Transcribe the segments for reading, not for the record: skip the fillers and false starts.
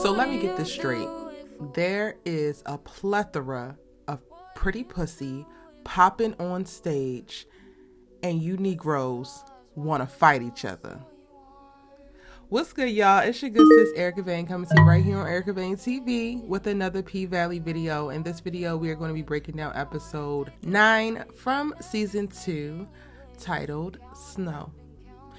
So let me get this straight. There is a plethora of pretty pussy popping on stage, and you Negroes want to fight each other. What's good, y'all? It's your good sis Erica Vane coming to you right here on Erica Vane TV with another P-Valley video. In this video, we are going to be breaking down episode 9 from season 2, titled Snow.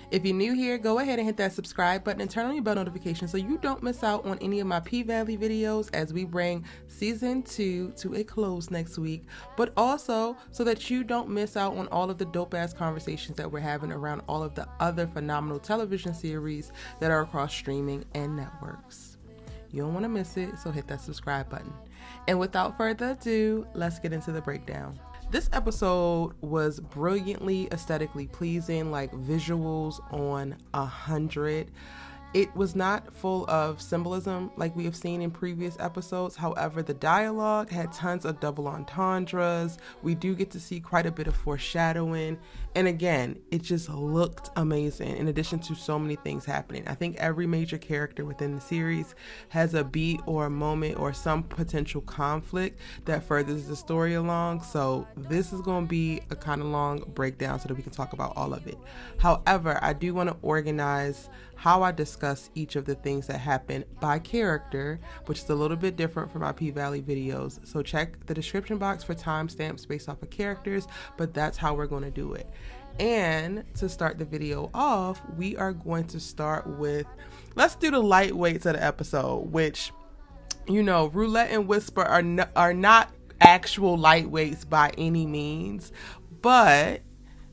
If you're new here, go ahead and hit that subscribe button and turn on your bell notifications so you don't miss out on any of my P-Valley videos as we bring season 2 to a close next week, but also so that you don't miss out on all of the dope-ass conversations that we're having around all of the other phenomenal television series that are across streaming and networks. You don't want to miss it, so hit that subscribe button. And without further ado, let's get into the breakdown. This episode was brilliantly aesthetically pleasing, like visuals on 100. It was not full of symbolism like we have seen in previous episodes. However, the dialogue had tons of double entendres. We do get to see quite a bit of foreshadowing. And again, it just looked amazing in addition to so many things happening. I think every major character within the series has a beat or a moment or some potential conflict that furthers the story along. So this is going to be a kind of long breakdown so that we can talk about all of it. However, I do want to organize how I discuss each of the things that happen by character, which is a little bit different from my P-Valley videos. So check the description box for timestamps based off of characters, but that's how we're going to do it. And to start the video off, we are going to start with, let's do the lightweights of the episode, which, you know, Roulette and Whisper are not actual lightweights by any means, but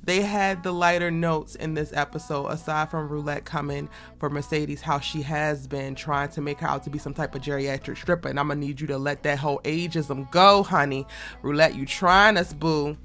they had the lighter notes in this episode, aside from Roulette coming for Mercedes, how she has been trying to make her out to be some type of geriatric stripper. And I'm going to need you to let that whole ageism go, honey. Roulette, you trying us, boo.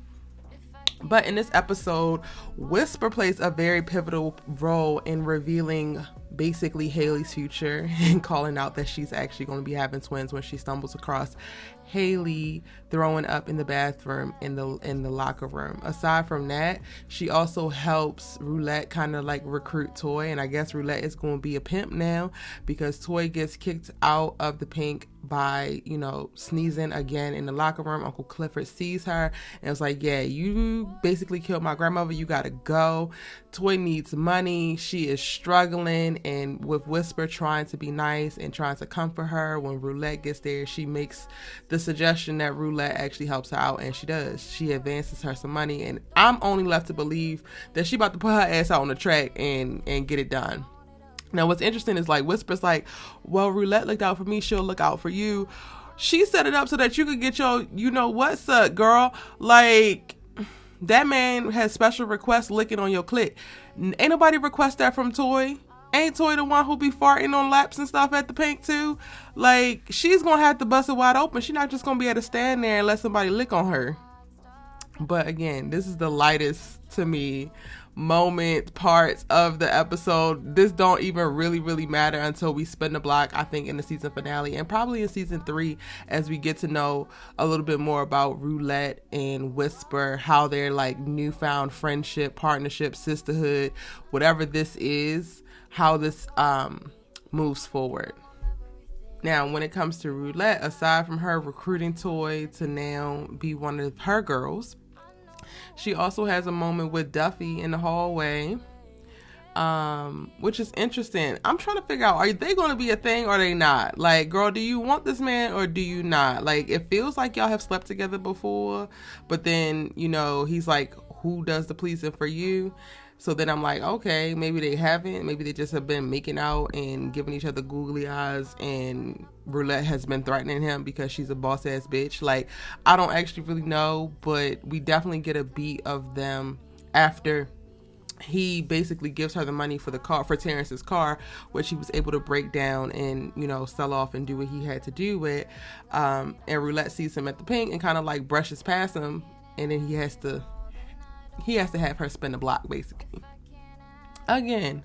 But in this episode, Whisper plays a very pivotal role in revealing basically Haley's future and calling out that she's actually going to be having twins when she stumbles across Haley throwing up in the bathroom in the locker room. Aside from that, she also helps Roulette kind of like recruit Toy, and I guess Roulette is going to be a pimp now because Toy gets kicked out of the pink by, you know, sneezing again in the locker room. Uncle Clifford sees her and it's like, yeah, you basically killed my grandmother, you gotta go. Toy needs money, she is struggling, and with Whisper trying to be nice and trying to comfort her, when Roulette gets there, she makes the suggestion that Roulette actually helps her out, and she does. She advances her some money, and I'm only left to believe that she about to put her ass out on the track and get it done. Now, what's interesting is, like, Whisper's like, well, Roulette looked out for me, she'll look out for you. She set it up so that you could get your, you know what's up, girl. Like, that man has special requests licking on your clit. Ain't nobody request that from Toy. Ain't Toy the one who be farting on laps and stuff at the pink too? Like, she's gonna have to bust it wide open. She's not just gonna be able to stand there and let somebody lick on her. But again, this is the lightest, to me, parts of the episode. This don't even really matter until we spin the block, I think, in the season finale and probably in season 3, as we get to know a little bit more about Roulette and Whisper, how their like newfound friendship, partnership, sisterhood, whatever this is, how this moves forward. Now, when it comes to Roulette, aside from her recruiting Toy to now be one of her girls, she also has a moment with Duffy in the hallway, which is interesting. I'm trying to figure out, are they going to be a thing or are they not? Like, girl, do you want this man or do you not? Like, it feels like y'all have slept together before, but then, you know, he's like, who does the pleasing for you? So then I'm like, okay, maybe they haven't. Maybe they just have been making out and giving each other googly eyes, and Roulette has been threatening him because she's a boss ass bitch. Like, I don't actually really know, but we definitely get a beat of them after he basically gives her the money for the car, for Terrence's car, which he was able to break down and, you know, sell off and do what he had to do with. And Roulette sees him at the pink and kind of like brushes past him, and then he has to have her spin the block, basically. Again,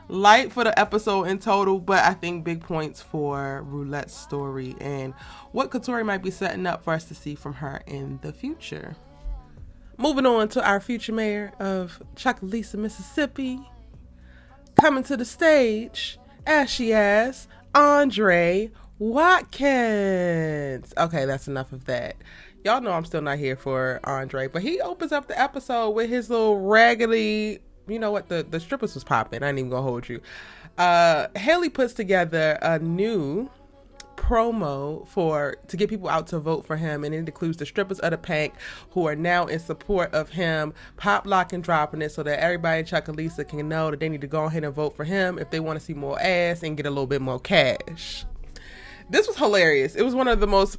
light for the episode in total, but I think big points for Roulette's story and what Katori might be setting up for us to see from her in the future. Moving on to our future mayor of Chocolisa, Mississippi, coming to the stage, ashy ass, Andre Watkins. Okay, that's enough of that. Y'all know I'm still not here for Andre, but he opens up the episode with his little raggedy, you know what, the strippers was popping. I ain't even gonna hold you. Haley puts together a new promo to get people out to vote for him, and it includes the strippers of the Pink who are now in support of him, pop lock and dropping it so that everybody in Chucalissa can know that they need to go ahead and vote for him if they want to see more ass and get a little bit more cash. This was hilarious. It was one of the most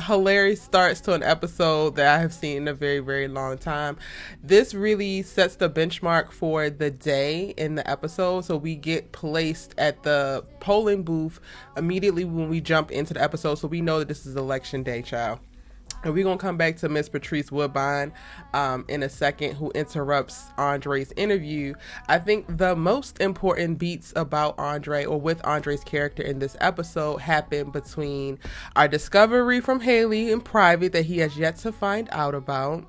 hilarious starts to an episode that I have seen in a very, very long time. This really sets the benchmark for the day in the episode. So we get placed at the polling booth immediately when we jump into the episode. So we know that this is election day, child. And we're going to come back to Miss Patrice Woodbine in a second, who interrupts Andre's interview. I think the most important beats about Andre, or with Andre's character in this episode, happened between our discovery from Haley in private that he has yet to find out about,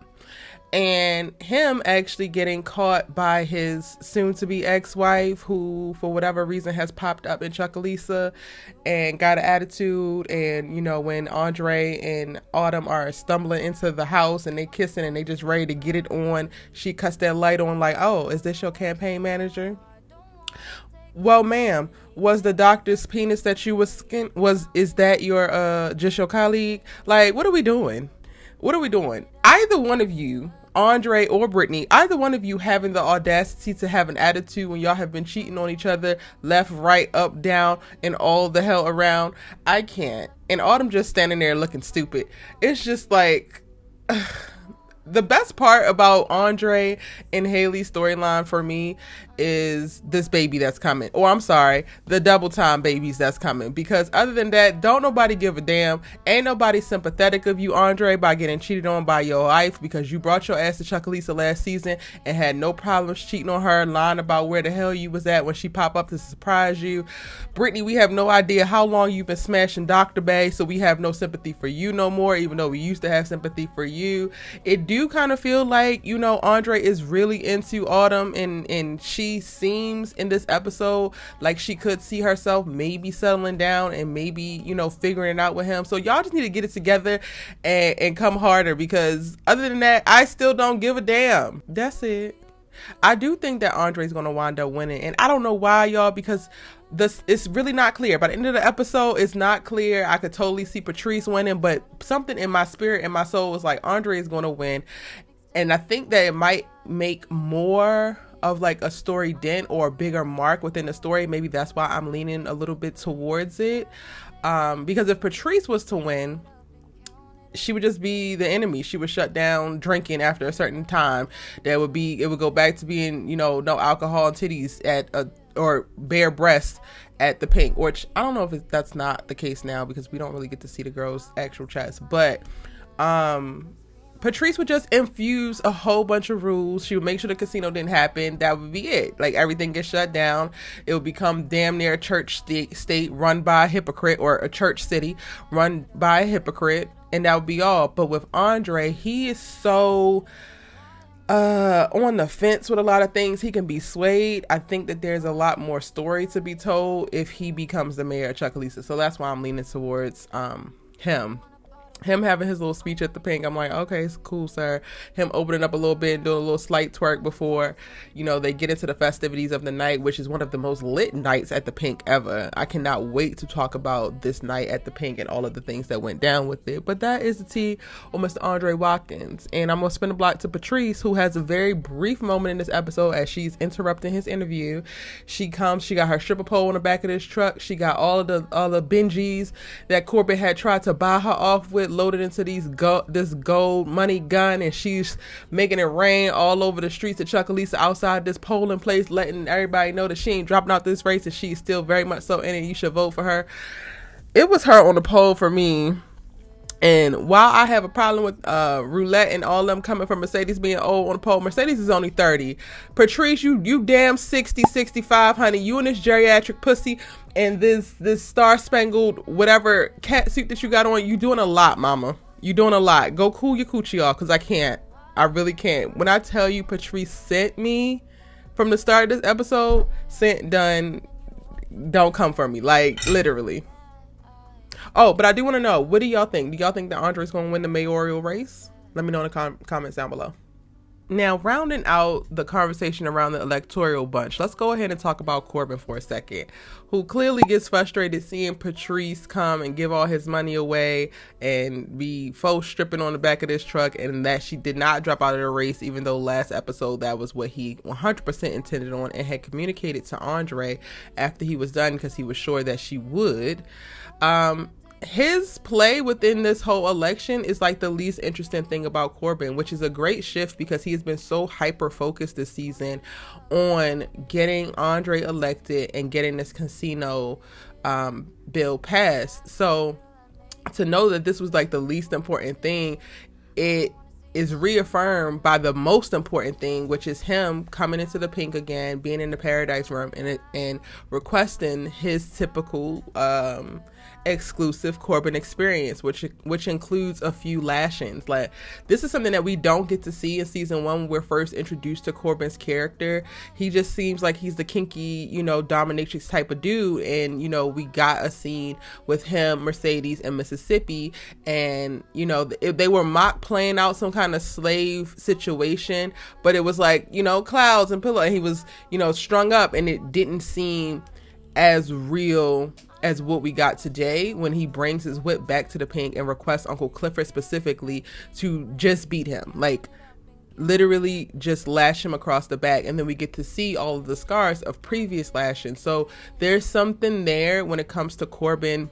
and him actually getting caught by his soon-to-be ex-wife, who for whatever reason has popped up in Chucalissa and got an attitude. And you know, when Andre and Autumn are stumbling into the house and they kissing and they just ready to get it on, she cuts that light on like, "Oh, is this your campaign manager? Well, ma'am, was the doctor's penis that you was is that your just your colleague? Like, what are we doing? What are we doing?" Either one of you, Andre or Brittany, either one of you having the audacity to have an attitude when y'all have been cheating on each other left, right, up, down, and all the hell around. I can't. And Autumn just standing there looking stupid. It's just like... The best part about Andre and Haley's storyline for me is this baby that's coming. Or I'm sorry, the double time babies that's coming. Because other than that, don't nobody give a damn. Ain't nobody sympathetic of you, Andre, by getting cheated on by your wife, because you brought your ass to Chucalissa last season and had no problems cheating on her, lying about where the hell you was at when she popped up to surprise you. Brittany, we have no idea how long you've been smashing Dr. Bay, so we have no sympathy for you no more, even though we used to have sympathy for you. It do kind of feel like, you know, Andre is really into Autumn, and she seems in this episode like she could see herself maybe settling down and maybe, you know, figuring it out with him. So y'all just need to get it together and come harder, because other than that, I still don't give a damn. That's it. I do think that Andre's gonna wind up winning, and I don't know why, y'all, because this it's really not clear. By the end of the episode, it's not clear. I could totally see Patrice winning, but something in my spirit and my soul was like, Andre is gonna win. And I think that it might make more of like a story dent or a bigger mark within the story. Maybe that's why I'm leaning a little bit towards it. Because if Patrice was to win, she would just be the enemy. She would shut down drinking after a certain time. It would go back to being, you know, no alcohol and titties or bare breasts at the Pink, which I don't know if that's not the case now, because we don't really get to see the girls' actual chest. But Patrice would just infuse a whole bunch of rules. She would make sure the casino didn't happen. That would be it. Like, everything gets shut down. It would become damn near a church state run by a hypocrite, or a church city run by a hypocrite, and that would be all. But with Andre, he is so on the fence with a lot of things. He can be swayed. I think that there's a lot more story to be told if he becomes the mayor of Chucalissa. So that's why I'm leaning towards him having his little speech at the Pink. I'm like, okay, it's cool, sir. Him opening up a little bit and doing a little slight twerk before, you know, they get into the festivities of the night, which is one of the most lit nights at the Pink ever. I cannot wait to talk about this night at the Pink and all of the things that went down with it. But that is the tea on Mr. Andre Watkins. And I'm going to spin the block to Patrice, who has a very brief moment in this episode as she's interrupting his interview. She got her stripper pole on the back of this truck. She got all the Benjis that Corbin had tried to buy her off with loaded into this gold money gun, and she's making it rain all over the streets of Chucalissa outside this polling place, letting everybody know that she ain't dropping out this race and she's still very much so in it. You should vote for her. It was her on the poll for me. And while I have a problem with Roulette and all them coming from Mercedes being old on the pole, Mercedes is only 30. Patrice, you damn 60, 65, honey. You and this geriatric pussy and this star-spangled whatever cat suit that you got on, you doing a lot, mama. You doing a lot. Go cool your coochie off, because I can't. I really can't. When I tell you Patrice sent me from the start of this episode, don't come for me. Like, literally. Oh, but I do want to know, what do y'all think? Do y'all think that Andre's going to win the mayoral race? Let me know in the comments down below. Now, rounding out the conversation around the electoral bunch, let's go ahead and talk about Corbin for a second, who clearly gets frustrated seeing Patrice come and give all his money away and be faux stripping on the back of this truck, and that she did not drop out of the race, even though last episode that was what he 100% intended on and had communicated to Andre after he was done, because he was sure that she would. His play within this whole election is like the least interesting thing about Corbin, which is a great shift because he has been so hyper focused this season on getting Andre elected and getting this casino bill passed. So to know that this was like the least important thing, it is reaffirmed by the most important thing, which is him coming into the pink again, being in the paradise room and requesting his typical exclusive Corbin experience, which includes a few lashings. Like, this is something that we don't get to see in season 1 when we're first introduced to Corbin's character. He just seems like he's the kinky, dominatrix type of dude, and we got a scene with him, Mercedes, and Mississippi, and if they were mock playing out some kind of slave situation, but it was like clouds and pillow, and he was strung up, and it didn't seem as real as what we got today when he brings his whip back to the pink and requests Uncle Clifford specifically to just beat him, like literally just lash him across the back, and then we get to see all of the scars of previous lashing. So there's something there when it comes to Corbin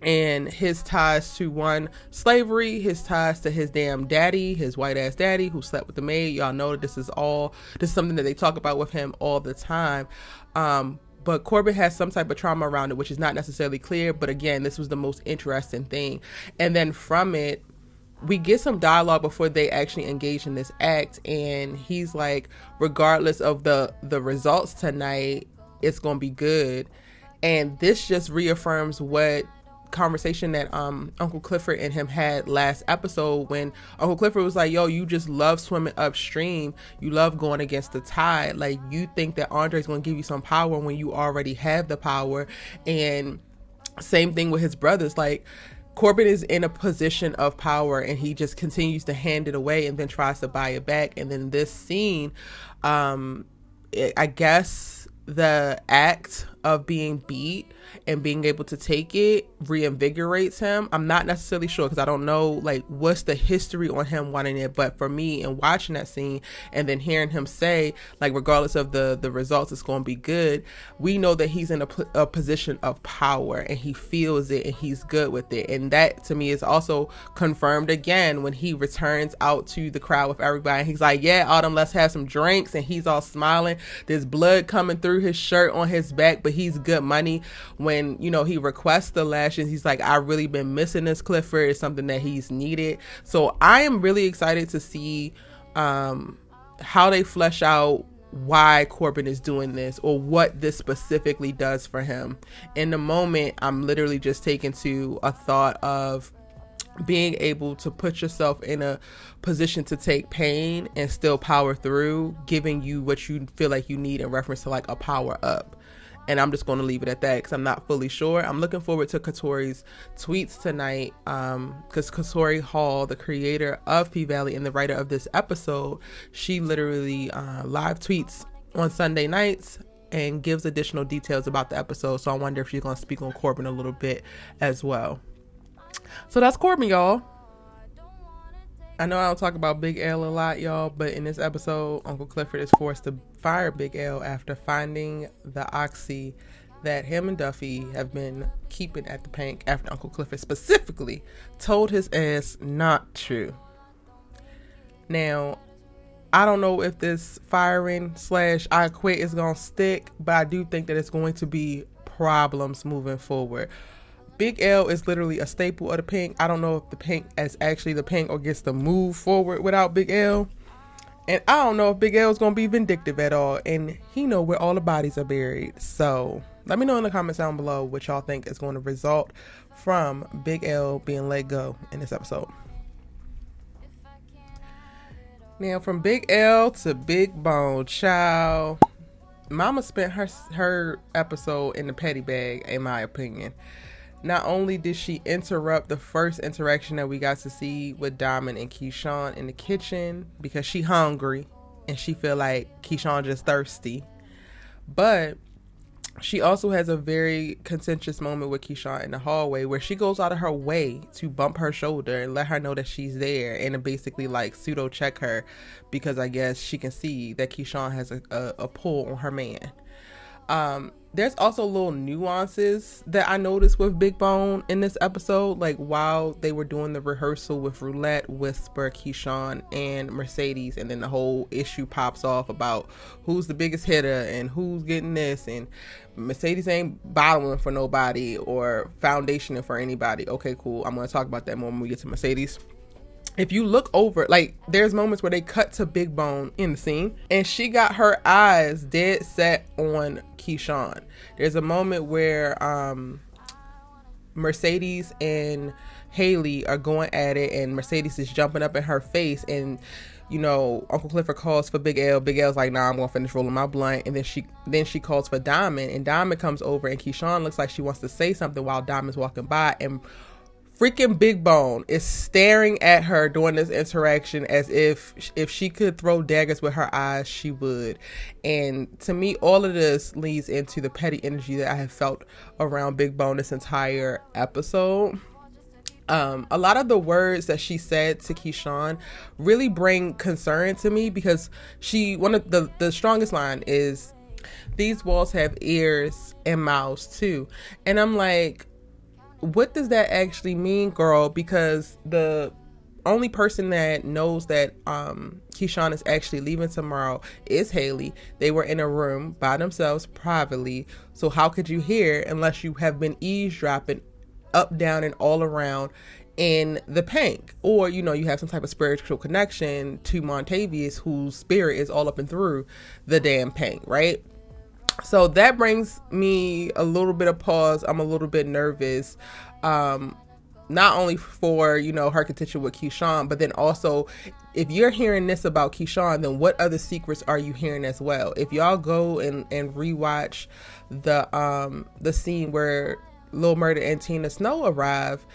and his ties to slavery, his ties to his damn daddy, his white ass daddy who slept with the maid. Y'all know that this is something that they talk about with him all the time. But Corbin has some type of trauma around it, which is not necessarily clear. But again, this was the most interesting thing. And then from it, we get some dialogue before they actually engage in this act. And he's like, regardless of the results tonight, it's going to be good. And this just reaffirms what conversation that Uncle Clifford and him had last episode, when Uncle Clifford was like, yo, you just love swimming upstream, you love going against the tide, like you think that Andre's going to give you some power when you already have the power. And same thing with his brothers, like Corbin is in a position of power and he just continues to hand it away and then tries to buy it back. And then this scene, I guess the act of being beat and being able to take it reinvigorates him. I'm not necessarily sure because I don't know like what's the history on him wanting it, but for me, and watching that scene and then hearing him say like regardless of the results, it's going to be good, we know that he's in a position of power and he feels it and he's good with it. And that to me is also confirmed again when he returns out to the crowd with everybody. He's like, yeah, Autumn, let's have some drinks, and he's all smiling, there's blood coming through his shirt on his back, but he's good money. When he requests the lashes, he's like, I've really been missing this, Clifford. It's something that he's needed. So I am really excited to see how they flesh out why Corbin is doing this or what this specifically does for him. In the moment, I'm literally just taken to a thought of being able to put yourself in a position to take pain and still power through, giving you what you feel like you need in reference to like a power up. And I'm just going to leave it at that because I'm not fully sure. I'm looking forward to Katori's tweets tonight because Katori Hall, the creator of P-Valley and the writer of this episode, she literally live tweets on Sunday nights and gives additional details about the episode. So I wonder if she's going to speak on Corbin a little bit as well. So that's Corbin, y'all. I know I don't talk about Big L a lot, y'all, but in this episode, Uncle Clifford is forced to fire Big L after finding the oxy that him and Duffy have been keeping at the pink after Uncle Clifford specifically told his ass not to. Now, I don't know if this firing / I quit is going to stick, but I do think that it's going to be problems moving forward. Big L is literally a staple of the pink. I don't know if the pink is actually the pink or gets to move forward without Big L. And I don't know if Big L is going to be vindictive at all. And he know where all the bodies are buried. So let me know in the comments down below what y'all think is going to result from Big L being let go in this episode. Now from Big L to Big Bone, child. Mama spent her episode in the petty bag, in my opinion. Not only did she interrupt the first interaction that we got to see with Diamond and Keyshawn in the kitchen because she hungry and she feel like Keyshawn just thirsty, but she also has a very contentious moment with Keyshawn in the hallway where she goes out of her way to bump her shoulder and let her know that she's there, and to basically like pseudo check her because I guess she can see that Keyshawn has a pull on her man. There's also little nuances that I noticed with Big Bone in this episode, like while they were doing the rehearsal with Roulette, Whisper, Keyshawn, and Mercedes, and then the whole issue pops off about who's the biggest hitter and who's getting this, and Mercedes ain't bottling for nobody or foundationing for anybody. Okay, cool. I'm going to talk about that more when we get to Mercedes. If you look over, like, there's moments where they cut to Big Bone in the scene and she got her eyes dead set on Keyshawn. There's a moment where Mercedes and Haley are going at it and Mercedes is jumping up in her face, and you know, Uncle Clifford calls for Big L. Big L's like, nah, I'm gonna finish rolling my blunt. And then she calls for Diamond, and Diamond comes over, and Keyshawn looks like she wants to say something while Diamond's walking by, and freaking Big Bone is staring at her during this interaction as if she could throw daggers with her eyes, she would. And to me, all of this leads into the petty energy that I have felt around Big Bone this entire episode. A lot of the words that she said to Keyshawn really bring concern to me, because one of the strongest line is, these walls have ears and mouths too. And I'm like, what does that actually mean, girl? Because the only person that knows that Keyshawn is actually leaving tomorrow is Haley. They were in a room by themselves privately. So how could you hear unless you have been eavesdropping up, down, and all around in the Pink? Or, you know, you have some type of spiritual connection to Montavious, whose spirit is all up and through the damn Pink, right? So that brings me a little bit of pause. I'm a little bit nervous, not only for, you know, her contention with Keyshawn, but then also, if you're hearing this about Keyshawn, then what other secrets are you hearing as well? If y'all go and rewatch the scene where Lil Murda and Tina Snow arrive,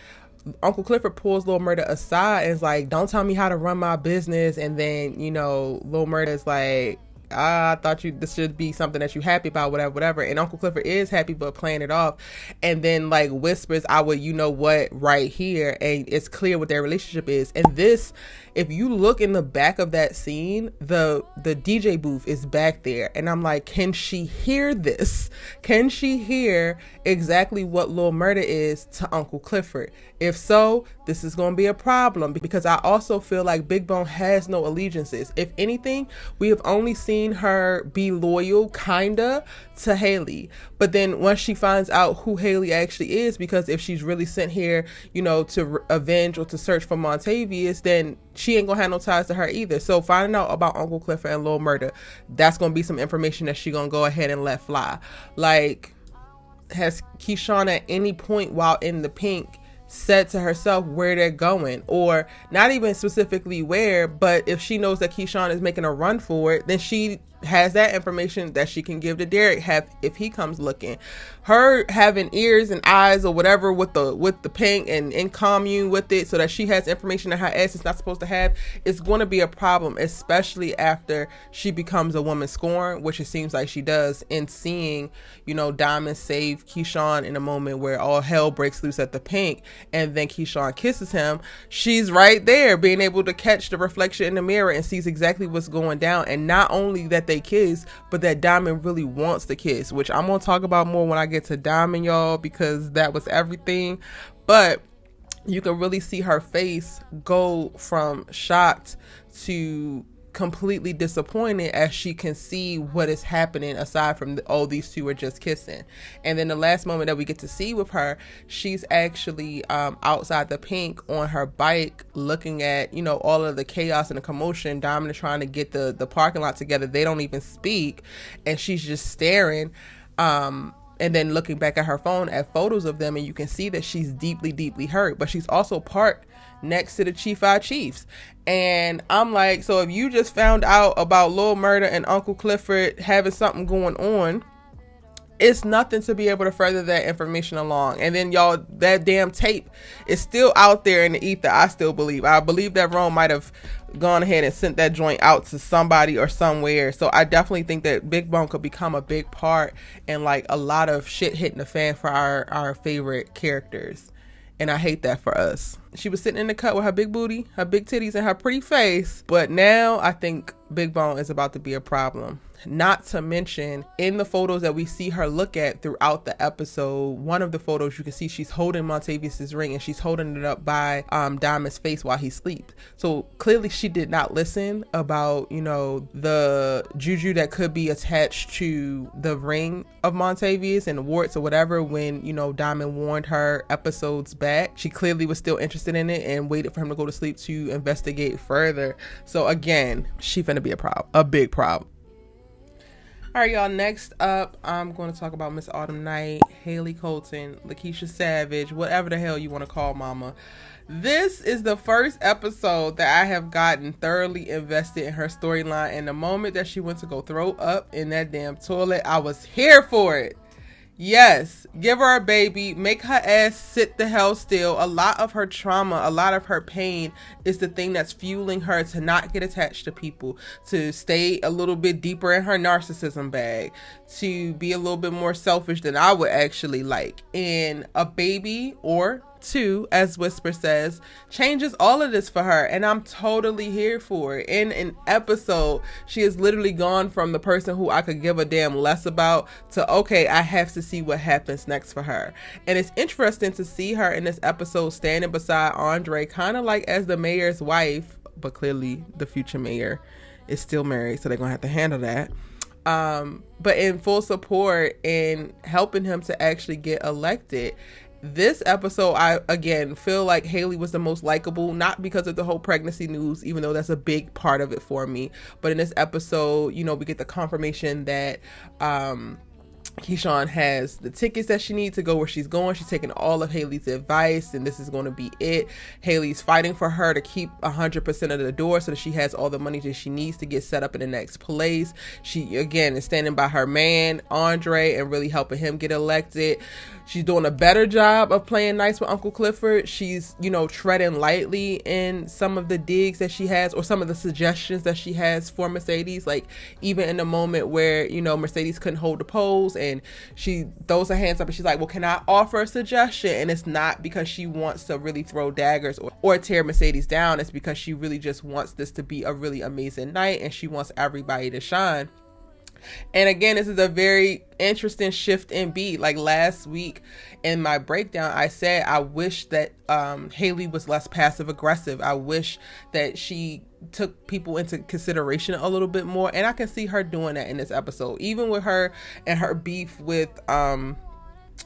Uncle Clifford pulls Lil Murda aside and is like, don't tell me how to run my business. And then, you know, Lil Murda is like, I thought this should be something that you happy about, whatever. And Uncle Clifford is happy, but playing it off. And then like whispers, I would, you know what, right here. And it's clear what their relationship is. And this, if you look in the back of that scene, the DJ booth is back there. And I'm like, can she hear this? Can she hear exactly what Lil Murda is to Uncle Clifford? If so, this is going to be a problem, because I also feel like Big Bone has no allegiances. If anything, we have only seen her be loyal, kinda, to Haley. But then once she finds out who Haley actually is, because if she's really sent here, you know, to avenge or to search for Montavious, then she ain't gonna have no ties to her either. So finding out about Uncle Clifford and Lil Murda, that's gonna be some information that she gonna go ahead and let fly. Like, has Keyshawn at any point while in the Pink said to herself where they're going, or not even specifically where, but if she knows that Keyshawn is making a run for it, then she has that information that she can give to Derek if he comes looking. Her having ears and eyes or whatever with the Pink and in commune with it, so that she has information that her ass is not supposed to have, is going to be a problem, especially after she becomes a woman scorned, which it seems like she does, in seeing, you know, Diamond save Keyshawn in a moment where all hell breaks loose at the Pink, and then Keyshawn kisses him. She's right there being able to catch the reflection in the mirror and sees exactly what's going down. And not only that they kiss, but that Diamond really wants the kiss, which I'm gonna talk about more when I get to Diamond, y'all, because that was everything. But you can really see her face go from shocked to completely disappointed as she can see what is happening aside from these two are just kissing. And then the last moment that we get to see with her, she's actually outside the Pink on her bike, looking at, you know, all of the chaos and the commotion. Diamond is trying to get the parking lot together. They don't even speak, and she's just staring, and then looking back at her phone at photos of them, and you can see that she's deeply hurt, but she's also part next to the Chief Eye Chiefs. And I'm like, so if you just found out about Lil Murda and Uncle Clifford having something going on, it's nothing to be able to further that information along. And then y'all, that damn tape is still out there in the ether. I believe that Rome might have gone ahead and sent that joint out to somebody or somewhere. So I definitely think that Big Bone could become a big part and like a lot of shit hitting the fan for our favorite characters. And I hate that for us. She was sitting in the cut with her big booty, her big titties, and her pretty face. But now I think Big Bone is about to be a problem. Not to mention, in the photos that we see her look at throughout the episode, one of the photos you can see she's holding Montavious' ring and she's holding it up by Diamond's face while he sleeps. So clearly she did not listen about, you know, the juju that could be attached to the ring of Montavious and the warts or whatever when, you know, Diamond warned her episodes back. She clearly was still interested in it and waited for him to go to sleep to investigate further. So again, she finna be a problem, a big problem. All right, y'all, next up, I'm going to talk about Miss Autumn Night, Haley Colton, Lakeisha Savage, whatever the hell you want to call mama. This is the first episode that I have gotten thoroughly invested in her storyline, and the moment that she went to go throw up in that damn toilet, I was here for it. Yes, give her a baby, make her ass sit the hell still. A lot of her trauma, a lot of her pain is the thing that's fueling her to not get attached to people, to stay a little bit deeper in her narcissism bag, to be a little bit more selfish than I would actually like. And a baby, or two, as Whisper says, changes all of this for her, and I'm totally here for it. In an episode, she has literally gone from the person who I could give a damn less about to, okay, I have to see what happens next for her. And it's interesting to see her in this episode standing beside Andre, kind of like as the mayor's wife, but clearly the future mayor is still married, so they're gonna have to handle that. But in full support and helping him to actually get elected. This episode, I again feel like Haley was the most likable, not because of the whole pregnancy news, even though that's a big part of it for me. But in this episode, you know, we get the confirmation that Keyshawn has the tickets that she needs to go where she's going. She's taking all of Haley's advice, and this is going to be it. Haley's fighting for her to keep 100% of the door so that she has all the money that she needs to get set up in the next place. She, again, is standing by her man, Andre, and really helping him get elected. She's doing a better job of playing nice with Uncle Clifford. She's, you know, treading lightly in some of the digs that she has, or some of the suggestions that she has for Mercedes. Like, even in the moment where, you know, Mercedes couldn't hold the pose, and she throws her hands up and she's like, well, can I offer a suggestion? And it's not because she wants to really throw daggers or tear Mercedes down. It's because she really just wants this to be a really amazing night, and she wants everybody to shine. And again, this is a very interesting shift in beat. Like last week in my breakdown, I said I wish that Haley was less passive aggressive. I wish that she took people into consideration a little bit more, and I can see her doing that in this episode, even with her and her beef with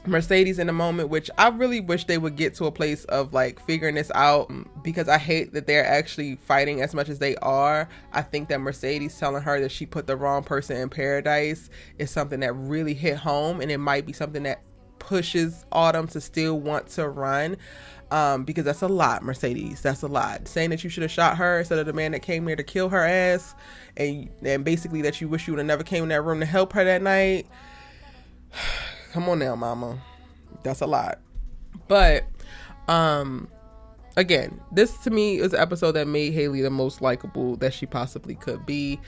Mercedes in the moment, which I really wish they would get to a place of like figuring this out, because I hate that they're actually fighting as much as they are. I think that Mercedes telling her that she put the wrong person in paradise is something that really hit home, and it might be something that pushes Autumn to still want to run, because that's a lot, Mercedes. That's a lot. Saying that you should have shot her instead of the man that came there to kill her ass, and basically that you wish you would have never came in that room to help her that night. Come on now, mama. That's a lot. But again, this to me is an episode that made Haley the most likable that she possibly could be.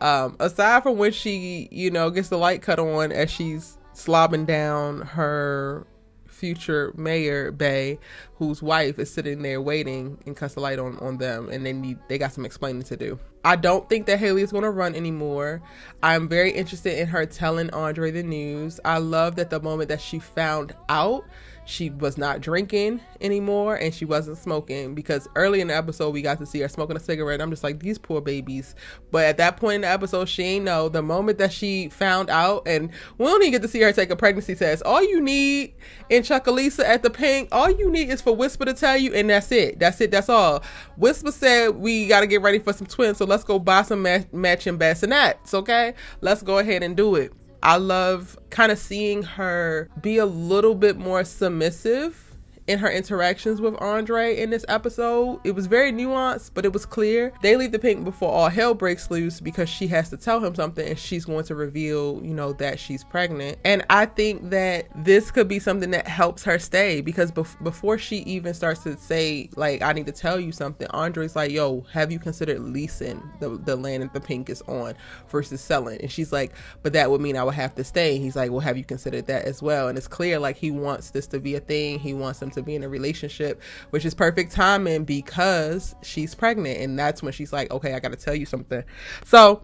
Aside from when she, you know, gets the light cut on as she's slobbing down her future mayor bae, whose wife is sitting there waiting, and cuts the light on them, and they got some explaining to do. I don't think that Haley is going to run anymore. I'm very interested in her telling Andre the news. I love that the moment that she found out, she was not drinking anymore and she wasn't smoking, because early in the episode we got to see her smoking a cigarette. I'm just like, these poor babies. But at that point in the episode, she ain't know. The moment that she found out, and we don't even get to see her take a pregnancy test. All you need in Chuckalisa at the Pink, all you need is for Whisper to tell you, and that's it. That's all. Whisper said we got to get ready for some twins, so let's go buy some matching bassinets, okay? Let's go ahead and do it. I love kind of seeing her be a little bit more submissive in her interactions with Andre in this episode. It was very nuanced, but it was clear. They leave the pink before all hell breaks loose because she has to tell him something, and she's going to reveal, you know, that she's pregnant. And I think that this could be something that helps her stay, because before she even starts to say, like, I need to tell you something, Andre's like, yo, have you considered leasing the land that the pink is on versus selling? And she's like, but that would mean I would have to stay. And he's like, well, have you considered that as well? And it's clear, like, he wants this to be a thing. He wants them to be in a relationship, which is perfect timing because she's pregnant. And that's when she's like, okay, I gotta tell you something. So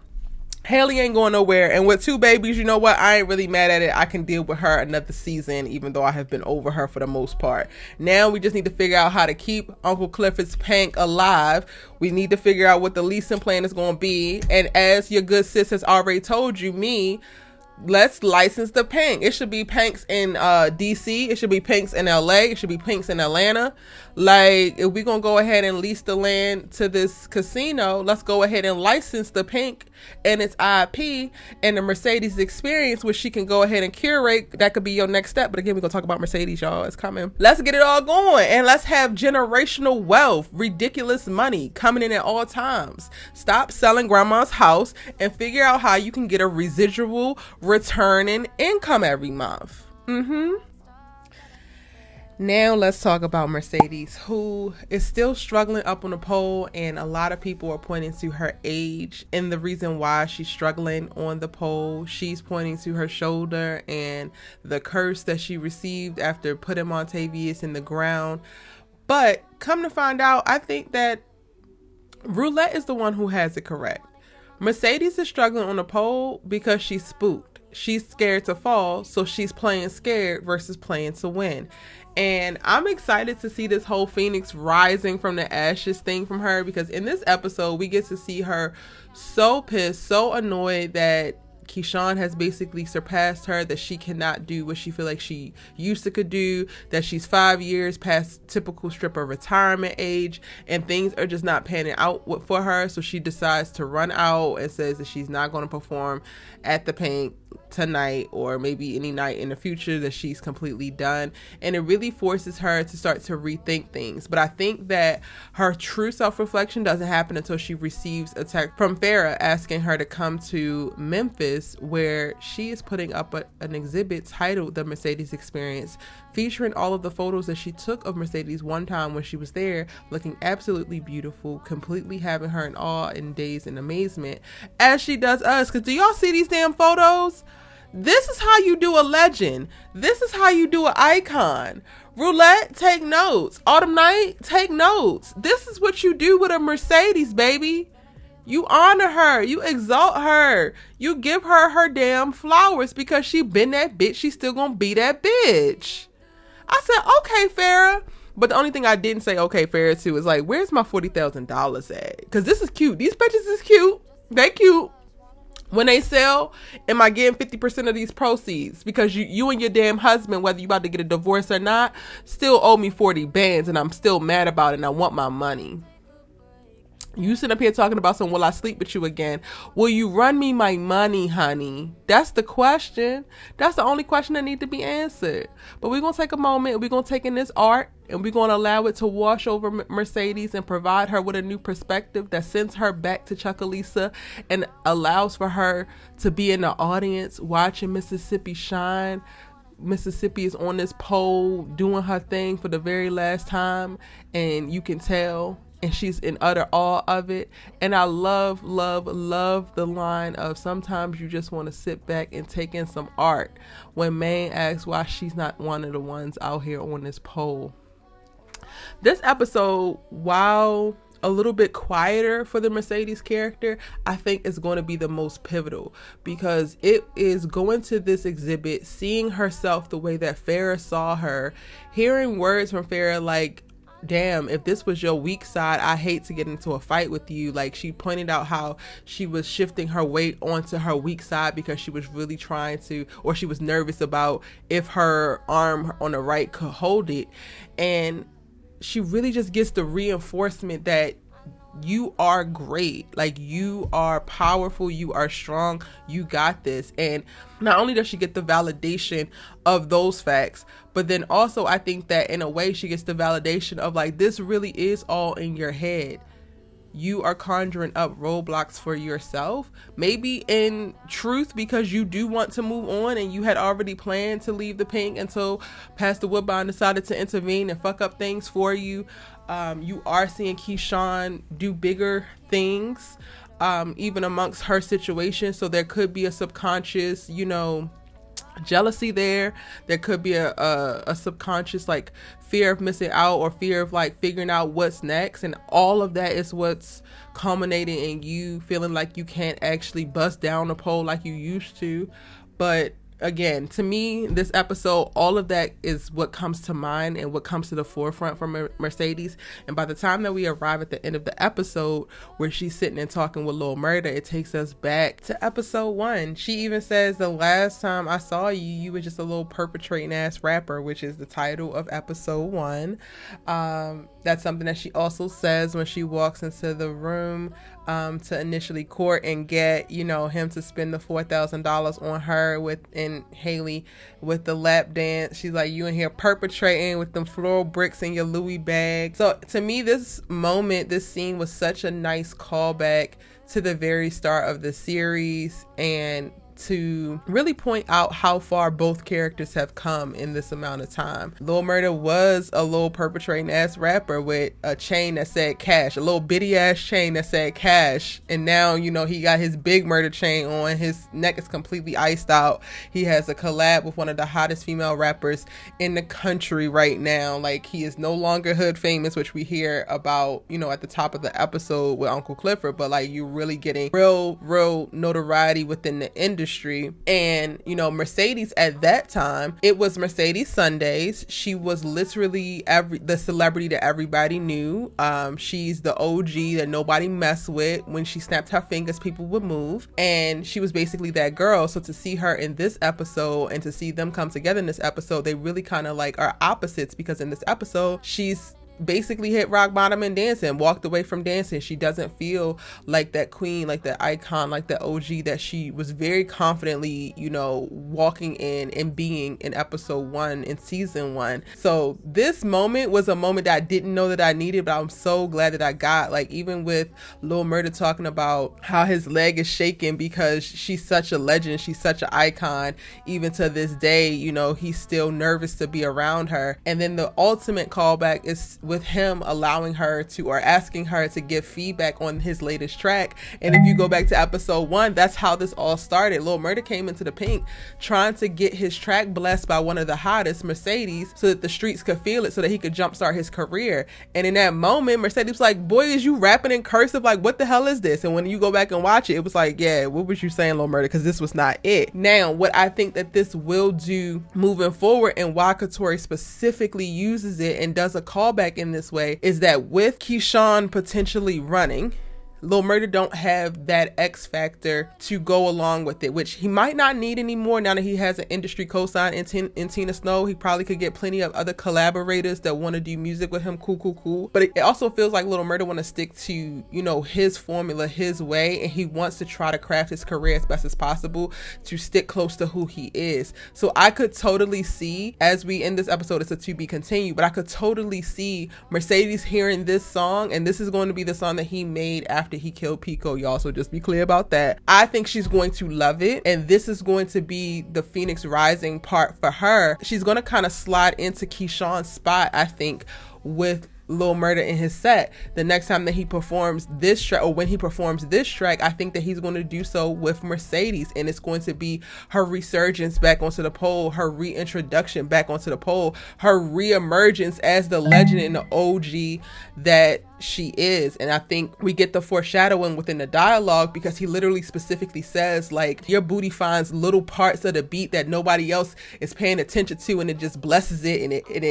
Haley ain't going nowhere, and with 2 babies, you know what, I ain't really mad at it. I can deal with her another season, even though I have been over her for the most part. Now we just need to figure out how to keep Uncle Clifford's Pank alive. We need to figure out what the leasing plan is going to be, and as your good sis has already told you, let's license the Pank. It should be Panks in DC. It should be Panks in LA. It should be Panks in Atlanta. Like, if we're going to go ahead and lease the land to this casino, let's go ahead and license the Pink and its IP and the Mercedes experience, which she can go ahead and curate. That could be your next step. But again, we're going to talk about Mercedes, y'all. It's coming. Let's get it all going. And let's have generational wealth, ridiculous money coming in at all times. Stop selling grandma's house and figure out how you can get a residual returning income every month. Now let's talk about Mercedes, who is still struggling up on the pole, and a lot of people are pointing to her age and the reason why she's struggling on the pole. She's pointing to her shoulder and the curse that she received after putting Montavious in the ground. But come to find out, I think that Roulette is the one who has it correct. Mercedes is struggling on the pole because she's spooked. She's scared to fall, so she's playing scared versus playing to win. And I'm excited to see this whole Phoenix rising from the ashes thing from her, because in this episode, we get to see her so pissed, so annoyed that Keyshawn has basically surpassed her, that she cannot do what she feel like she used to could do, that she's 5 years past typical stripper retirement age, and things are just not panning out for her. So she decides to run out and says that she's not going to perform at the Pink tonight, or maybe any night in the future, that she's completely done. And it really forces her to start to rethink things. But I think that her true self-reflection doesn't happen until she receives a text from Farrah asking her to come to Memphis, where she is putting up an exhibit titled The Mercedes Experience, featuring all of the photos that she took of Mercedes one time when she was there, looking absolutely beautiful, completely having her in awe and daze and amazement, as she does us. Because do y'all see these damn photos? This is how you do a legend. This is how you do an icon. Roulette, take notes. Autumn Night, take notes. This is what you do with a Mercedes, baby. You honor her. You exalt her. You give her her damn flowers, because she been that bitch. She's still gonna be that bitch. I said, okay, Farrah. But the only thing I didn't say okay, Farrah, to is like, where's my $40,000 at? Because this is cute. These pictures is cute. They cute. When they sell, am I getting 50% of these proceeds? Because you and your damn husband, whether you about to get a divorce or not, still owe me 40 bands, and I'm still mad about it, and I want my money. You sit up here talking about will I sleep with you again? Will you run me my money, honey? That's the question. That's the only question that needs to be answered. But we're going to take a moment. We're going to take in this art, and we're going to allow it to wash over Mercedes and provide her with a new perspective that sends her back to Chuckalisa and allows for her to be in the audience watching Mississippi shine. Mississippi is on this pole doing her thing for the very last time, and you can tell. And she's in utter awe of it. And I love the line of, sometimes you just want to sit back and take in some art, when Maine asks why she's not one of the ones out here on this pole. This episode, while a little bit quieter for the Mercedes character, I think is going to be the most pivotal, because it is going to this exhibit, seeing herself the way that Farrah saw her, hearing words from Farrah like, damn, if this was your weak side, I hate to get into a fight with you. Like, she pointed out how she was shifting her weight onto her weak side because she was really trying to, or she was nervous about if her arm on the right could hold it. And she really just gets the reinforcement that you are great. Like, you are powerful, you are strong, you got this. And not only does she get the validation of those facts, but then also I think that in a way she gets the validation of like, this really is all in your head. You are conjuring up roadblocks for yourself, maybe in truth, because you do want to move on and you had already planned to leave the pink until Pastor Woodbine decided to intervene and fuck up things for you. You are seeing Keyshawn do bigger things, even amongst her situation. So there could be a subconscious, jealousy there. There could be a subconscious like fear of missing out or fear of like figuring out what's next, and all of that is what's culminating in you feeling like you can't actually bust down the pole like you used to. But again, to me, this episode, all of that is what comes to mind and what comes to the forefront for Mercedes. And by the time that we arrive at the end of the episode where she's sitting and talking with Lil Murda, it takes us back to episode 1. She even says, the last time I saw you, you were just a little perpetrating ass rapper, which is the title of episode 1. That's something that she also says when she walks into the room to initially court and get, him to spend the $4,000 on her and Haley with the lap dance. She's like, you in here perpetrating with them floral bricks in your Louis bag. So to me, this scene was such a nice callback to the very start of the series, and to really point out how far both characters have come in this amount of time. Lil Murda was a little perpetrating ass rapper with a chain that said cash, a little bitty ass chain that said cash, and now he got his big murder chain on. His neck is completely iced out. He has a collab with one of the hottest female rappers in the country right now. Like, he is no longer hood famous, which we hear about at the top of the episode with Uncle Clifford, but like, you're really getting real notoriety within the industry. And Mercedes at that time, it was Mercedes Sundays. She was literally the celebrity that everybody knew. She's the OG that nobody messed with. When she snapped her fingers, people would move, and she was basically that girl. So to see her in this episode and to see them come together in this episode, they really kind of like are opposites, because in this episode she's basically hit rock bottom in dancing, walked away from dancing. She doesn't feel like that queen, like that icon, like that OG that she was very confidently, walking in and being in episode 1 in season 1. So this moment was a moment that I didn't know that I needed, but I'm so glad that I got. Like, even with Lil Murda talking about how his leg is shaking because she's such a legend, she's such an icon, even to this day, he's still nervous to be around her. And then the ultimate callback is with him allowing her to, or asking her to give feedback on his latest track. And if you go back to episode 1, that's how this all started. Lil Murda came into the pink trying to get his track blessed by one of the hottest, Mercedes, so that the streets could feel it, so that he could jumpstart his career. And in that moment, Mercedes was like, boy, is you rapping in cursive? Like, what the hell is this? And when you go back and watch it, it was like, yeah, what was you saying, Lil Murda? Because this was not it. Now, what I think that this will do moving forward, and why Katori specifically uses it and does a callback in this way, is that with Keyshawn potentially running, Lil Murda don't have that X factor to go along with it, which he might not need anymore now that he has an industry cosign in Tina Snow. He probably could get plenty of other collaborators that want to do music with him. Cool. But it also feels like Lil Murda want to stick to, his formula, his way, and he wants to try to craft his career as best as possible to stick close to who he is. So I could totally see, as we end this episode, it's a to be continued, but I could totally see Mercedes hearing this song, and this is going to be the song that he made after he killed Pico, y'all, so just be clear about that. I think she's going to love it, and this is going to be the Phoenix Rising part for her. She's going to kind of slide into Keyshawn's spot, I think, with Lil Murda in his set. The next time that he performs this track, or when he performs this track, I think that he's going to do so with Mercedes, and it's going to be her resurgence back onto the pole, her reintroduction back onto the pole, her reemergence as the legend and the OG that she is. And I think we get the foreshadowing within the dialogue, because he literally specifically says, like, your booty finds little parts of the beat that nobody else is paying attention to, and it just blesses it, and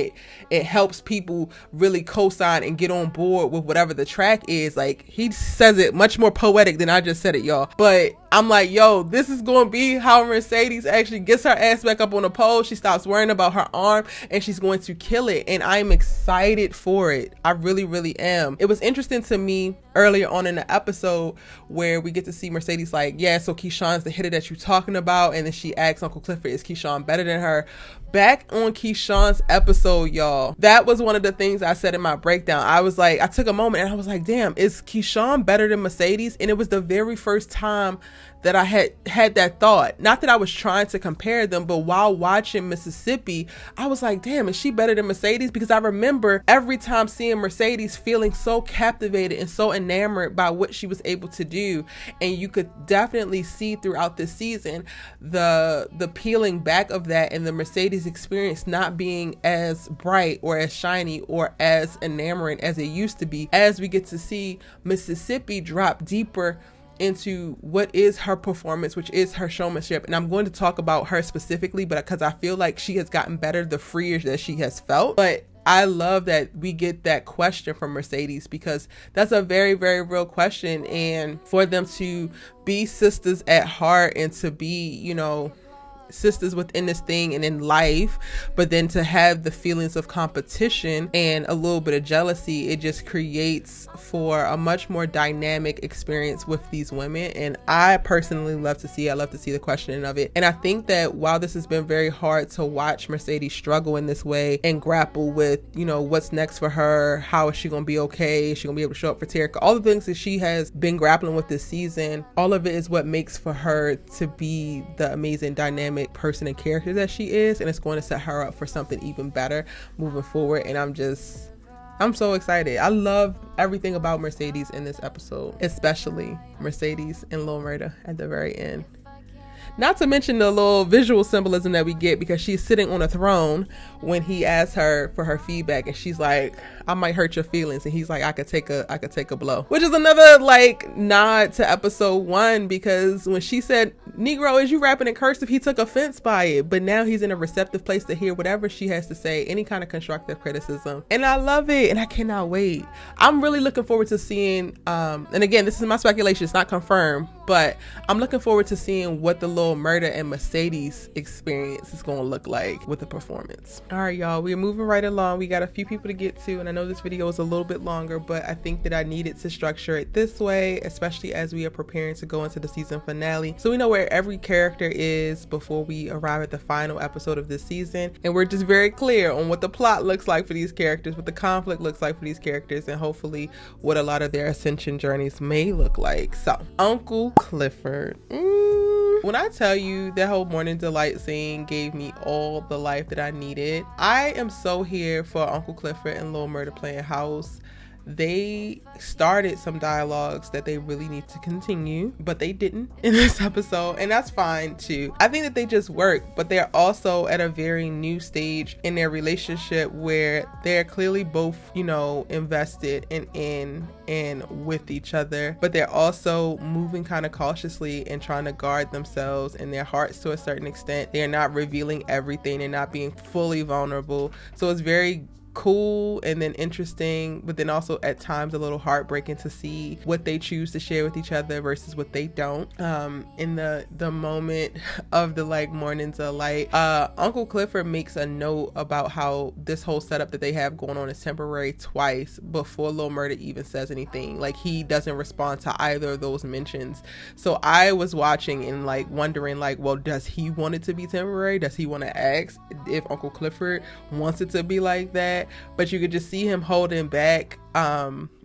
it helps people really co-sign and get on board with whatever the track is. Like, he says it much more poetic than I just said it, y'all. But I'm like, yo, this is going to be how Mercedes actually gets her ass back up on the pole. She stops worrying about her arm, and she's going to kill it. And I'm excited for it. I really am. It was interesting to me earlier on in the episode where we get to see Mercedes like, yeah, so Keyshawn's the hitter that you're talking about. And then she asks Uncle Clifford, is Keyshawn better than her? Back on Keyshawn's episode, y'all, that was one of the things I said in my breakdown. I was like, I took a moment and I was like, damn, is Keyshawn better than Mercedes? And it was the very first time that I had that thought. Not that I was trying to compare them, but while watching Mississippi, I was like, damn, is she better than Mercedes? Because I remember every time seeing Mercedes feeling so captivated and so enamored by what she was able to do. And you could definitely see throughout this season the peeling back of that, and the Mercedes experience not being as bright or as shiny or as enamoring as it used to be, as we get to see Mississippi drop deeper into what is her performance, which is her showmanship. And I'm going to talk about her specifically, but because I feel like she has gotten better the freer that she has felt. But I love that we get that question from Mercedes, because that's a very, very real question. And for them to be sisters at heart and to be, you know, sisters within this thing and in life, but then to have the feelings of competition and a little bit of jealousy, it just creates for a much more dynamic experience with these women. And I personally love to see the questioning of it. And I think that while this has been very hard to watch Mercedes struggle in this way and grapple with, you know, what's next for her, how is she gonna be okay, is she gonna be able to show up for Cherokee, all the things that she has been grappling with this season, all of it is what makes for her to be the amazing dynamic person and character that she is, and it's going to set her up for something even better moving forward. And I'm so excited. I love everything about Mercedes in this episode, especially Mercedes and Lil Murda at the very end. Not to mention the little visual symbolism that we get, because she's sitting on a throne when he asks her for her feedback, and she's like, I might hurt your feelings, and he's like, I could take a blow, which is another like nod to episode 1, because when she said, Negro, is you rapping in cursive, he took offense by it, but now he's in a receptive place to hear whatever she has to say, any kind of constructive criticism. And I love it, and I cannot wait. I'm really looking forward to seeing and again, this is my speculation, it's not confirmed, but I'm looking forward to seeing what the Lil Murda and Mercedes experience is going to look like with the performance. All right, y'all, we're moving right along. We got a few people to get to, and I know this video is a little bit longer, but I think that I needed to structure it this way, especially as we are preparing to go into the season finale, so we know where every character is before we arrive at the final episode of this season, and we're just very clear on what the plot looks like for these characters, what the conflict looks like for these characters, and hopefully what a lot of their ascension journeys may look like. So, Uncle Clifford. When I tell you that whole Morning Delight scene gave me all the life that I needed, I am so here for Uncle Clifford and Lil Murda playing house. They started some dialogues that they really need to continue, but they didn't in this episode, and that's fine too. I think that they just work, but they're also at a very new stage in their relationship where they're clearly both, you know, invested in with each other, but they're also moving kind of cautiously and trying to guard themselves and their hearts to a certain extent. They're not revealing everything, they're not being fully vulnerable. So it's very cool and then interesting, but then also at times a little heartbreaking to see what they choose to share with each other versus what they don't. In the moment of the like Morning Delight, Uncle Clifford makes a note about how this whole setup that they have going on is temporary twice before Lil Murda even says anything. Like, he doesn't respond to either of those mentions. So I was watching and like wondering like, well, does he want it to be temporary? Does he want to ask if Uncle Clifford wants it to be like that? But you could just see him holding back,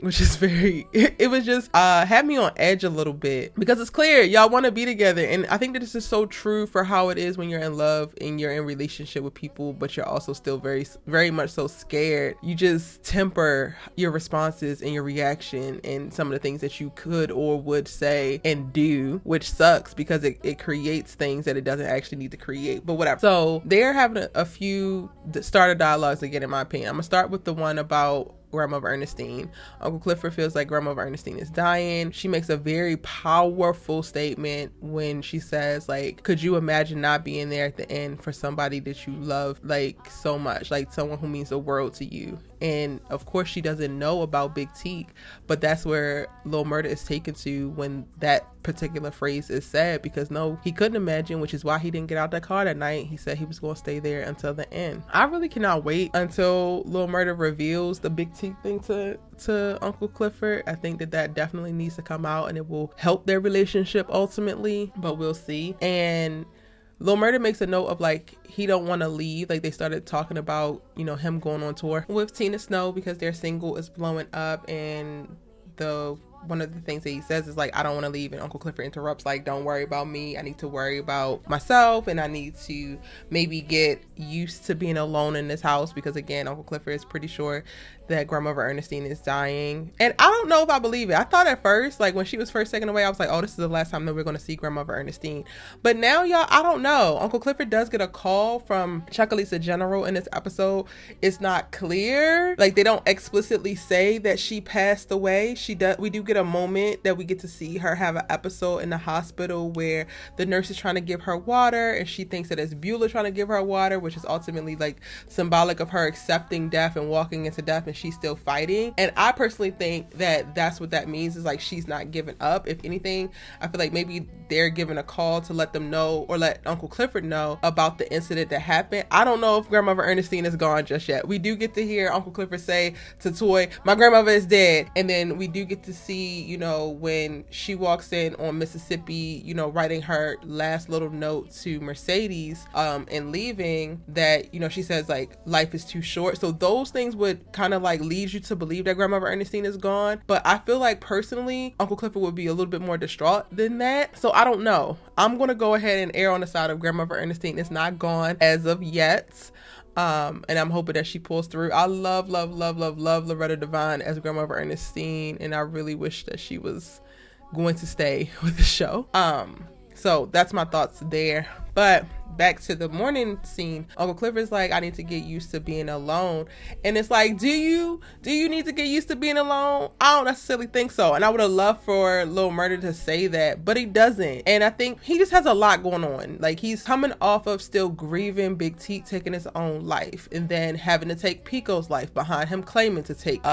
which is very, it was just had me on edge a little bit, because it's clear y'all want to be together. And I think that this is so true for how it is when you're in love and you're in relationship with people, but you're also still very, very much so scared. You just temper your responses and your reaction and some of the things that you could or would say and do, which sucks because it creates things that it doesn't actually need to create, but whatever. So they're having a few starter dialogues again, in my opinion. I'm gonna start with the one about Grandmother Ernestine. Uncle Clifford feels like Grandmother Ernestine is dying. She makes a very powerful statement when she says, like, could you imagine not being there at the end for somebody that you love like so much, like someone who means the world to you? And of course she doesn't know about Big Teak, but that's where Lil Murda is taken to when that particular phrase is said, because no, he couldn't imagine, which is why he didn't get out that car that night. He said he was going to stay there until the end. I really cannot wait until Lil Murda reveals the Big boutique thing to Uncle Clifford. I think that definitely needs to come out, and it will help their relationship ultimately, but we'll see. And Lil Murda makes a note of like he don't want to leave. Like they started talking about, you know, him going on tour with Tina Snow because their single is blowing up, and one of the things that he says is like, I don't want to leave, and Uncle Clifford interrupts like, don't worry about me, I need to worry about myself, and I need to maybe get used to being alone in this house, because again, Uncle Clifford is pretty sure that grandmother Ernestine is dying. And I don't know if I believe it. I thought at first, like when she was first taken away, I was like, oh, this is the last time that we're going to see grandmother Ernestine. But now, y'all, I don't know. Uncle Clifford does get a call from Chuckalisa General in this episode. It's not clear. Like they don't explicitly say that she passed away. We do get a moment that we get to see her have an episode in the hospital where the nurse is trying to give her water, and she thinks that it's Beulah trying to give her water, which is ultimately like symbolic of her accepting death and walking into death, and she's still fighting. And I personally think that that's what that means, is like she's not giving up. If anything, I feel like maybe they're giving a call to let them know, or let Uncle Clifford know about the incident that happened. I don't know if grandmother Ernestine is gone just yet. We do get to hear Uncle Clifford say to Toy, my grandmother is dead. And then we do get to see, you know, when she walks in on Mississippi, you know, writing her last little note to Mercedes and leaving, that, you know, she says like life is too short. So those things would kind of like lead you to believe that grandmother Ernestine is gone. But I feel like personally Uncle Clifford would be a little bit more distraught than that. So I don't know. I'm gonna go ahead and err on the side of grandmother Ernestine is not gone as of yet. And I'm hoping that she pulls through. I love Loretta Devine as grandmother Ernestine, and I really wish that she was going to stay with the show. So that's my thoughts there. But back to the morning scene, Uncle Clifford's like, I need to get used to being alone. And it's like, do you need to get used to being alone? I don't necessarily think so. And I would have loved for Lil Murda to say that, but he doesn't. And I think he just has a lot going on. Like he's coming off of still grieving Big T taking his own life, and then having to take Pico's life behind him claiming to take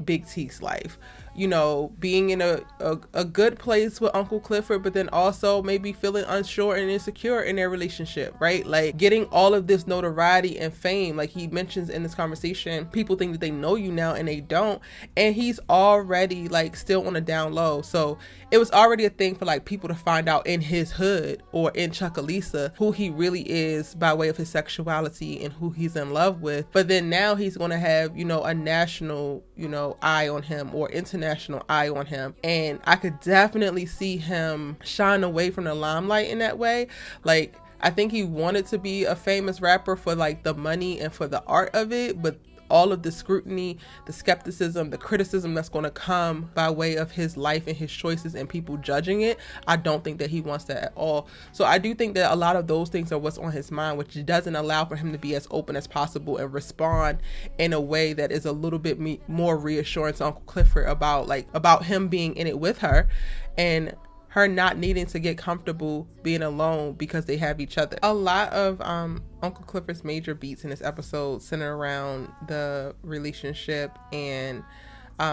Big T's life. You know, being in a good place with Uncle Clifford, but then also maybe feeling unsure and insecure in their relationship, right? Like getting all of this notoriety and fame. Like he mentions in this conversation, people think that they know you now and they don't. And he's already like still on a down low. So it was already a thing for like people to find out in his hood or in Chuckalisa who he really is by way of his sexuality and who he's in love with. But then now he's going to have, you know, a national, you know, eye on him, or international eye on him. And I could definitely see him shine away from the limelight in that way. Like I think he wanted to be a famous rapper for like the money and for the art of it, but all of the scrutiny, the skepticism, the criticism that's going to come by way of his life and his choices and people judging it, I don't think that he wants that at all. So I do think that a lot of those things are what's on his mind, which doesn't allow for him to be as open as possible and respond in a way that is a little bit more reassuring to Uncle Clifford about him being in it with her, and her not needing to get comfortable being alone because they have each other. A lot of Uncle Clifford's major beats in this episode center around the relationship and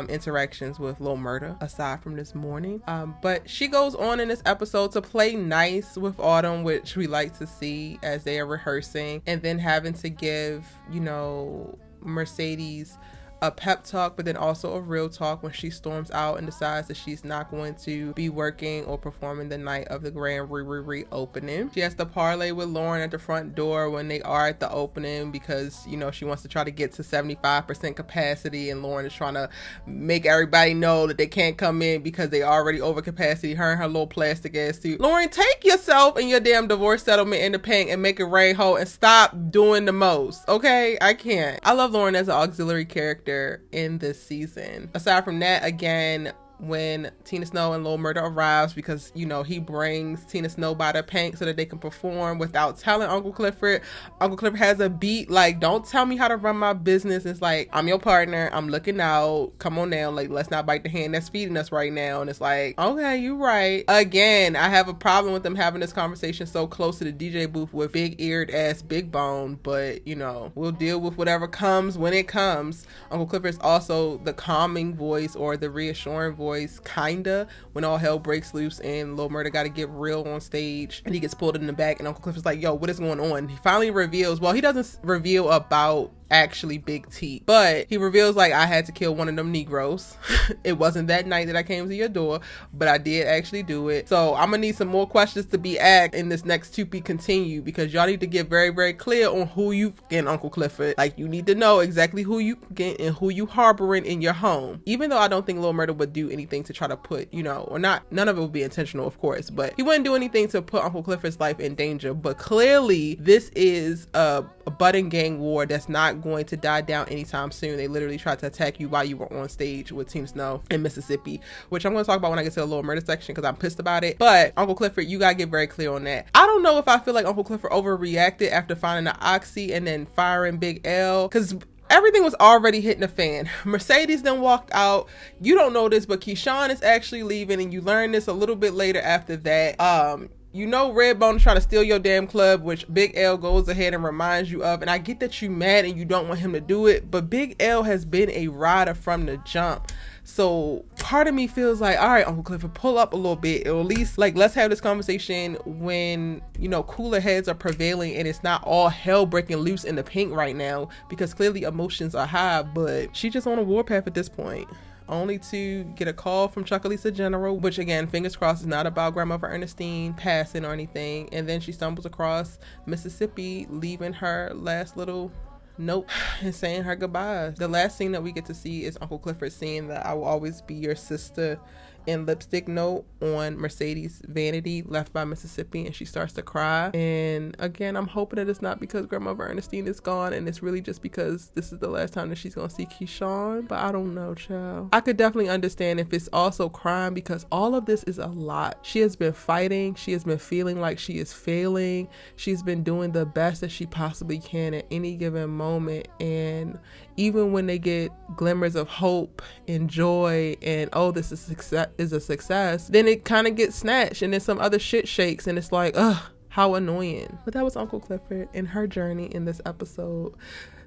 interactions with Lil Murda, aside from this morning. But she goes on in this episode to play nice with Autumn, which we like to see as they are rehearsing, and then having to give, you know, Mercedes a pep talk, but then also a real talk when she storms out and decides that she's not going to be working or performing the night of the grand reopening. She has to parlay with Lauren at the front door when they are at the opening, because, you know, she wants to try to get to 75% capacity, and Lauren is trying to make everybody know that they can't come in because they already over capacity, her and her little plastic ass suit. Lauren, take yourself and your damn divorce settlement in the paint and make it rain, ho, and stop doing the most, okay? I can't. I love Lauren as an auxiliary character in this season. Aside from that, again, when Tina Snow and Lil Murda arrives, because, you know, he brings Tina Snow by the pank so that they can perform without telling Uncle Clifford. Uncle Clifford has a beat like, don't tell me how to run my business. It's like, I'm your partner, I'm looking out, come on now, like, let's not bite the hand that's feeding us right now. And it's like, okay, you right. Again, I have a problem with them having this conversation so close to the DJ booth with big eared ass Big Bone, but, you know, we'll deal with whatever comes when it comes. Uncle Clifford's also the calming voice, or the reassuring voice, kinda, when all hell breaks loose and Lil Murda got to get real on stage, and he gets pulled in the back, and Uncle Clifford's like, yo, what is going on? He finally reveals, well, he doesn't reveal about actually Big T. But he reveals like, I had to kill one of them Negroes. It wasn't that night that I came to your door, but I did actually do it. So I'm gonna need some more questions to be asked in this next to be continued, because y'all need to get very, very clear on who you get, Uncle Clifford. Like, you need to know exactly who you get and who you harboring in your home. Even though I don't think Lil Murda would do anything to try to put, you know, or not, none of it would be intentional, of course, but he wouldn't do anything to put Uncle Clifford's life in danger. But clearly this is a budding gang war that's not going to die down anytime soon. They literally tried to attack you while you were on stage with Team Snow in Mississippi, which I'm going to talk about when I get to the Lil Murda section, because I'm pissed about it. But Uncle Clifford, you gotta get very clear on that. I don't know if I feel like Uncle Clifford overreacted after finding the oxy and then firing Big L, because everything was already hitting the fan. Mercedes then walked out. You don't know this, but Keyshawn is actually leaving, and you learn this a little bit later after that. You know Redbone is trying to steal your damn club, which Big L goes ahead and reminds you of. And I get that you mad and you don't want him to do it, but Big L has been a rider from the jump. So part of me feels like, all right, Uncle Clifford, pull up a little bit, or at least like, let's have this conversation when, you know, cooler heads are prevailing and it's not all hell breaking loose in the pink right now, because clearly emotions are high. But she just on a warpath at this point, only to get a call from Chuckalisa General, which again, fingers crossed, is not about Grandmother Ernestine passing or anything. And then she stumbles across Mississippi, leaving her last little note and saying her goodbyes. The last scene that we get to see is Uncle Clifford saying that I will always be your sister in lipstick note on Mercedes' vanity left by Mississippi, and she starts to cry. And again, I'm hoping that it's not because Grandmother Ernestine is gone and it's really just because this is the last time that she's gonna see Keyshawn. But I don't know, child. I could definitely understand if it's also crying, because all of this is a lot. She has been fighting. She has been feeling like she is failing. She's been doing the best that she possibly can at any given moment. And even when they get glimmers of hope and joy and, oh, this is a success, then it kind of gets snatched and then some other shit shakes and it's like, ugh, how annoying. But that was Uncle Clifford and her journey in this episode.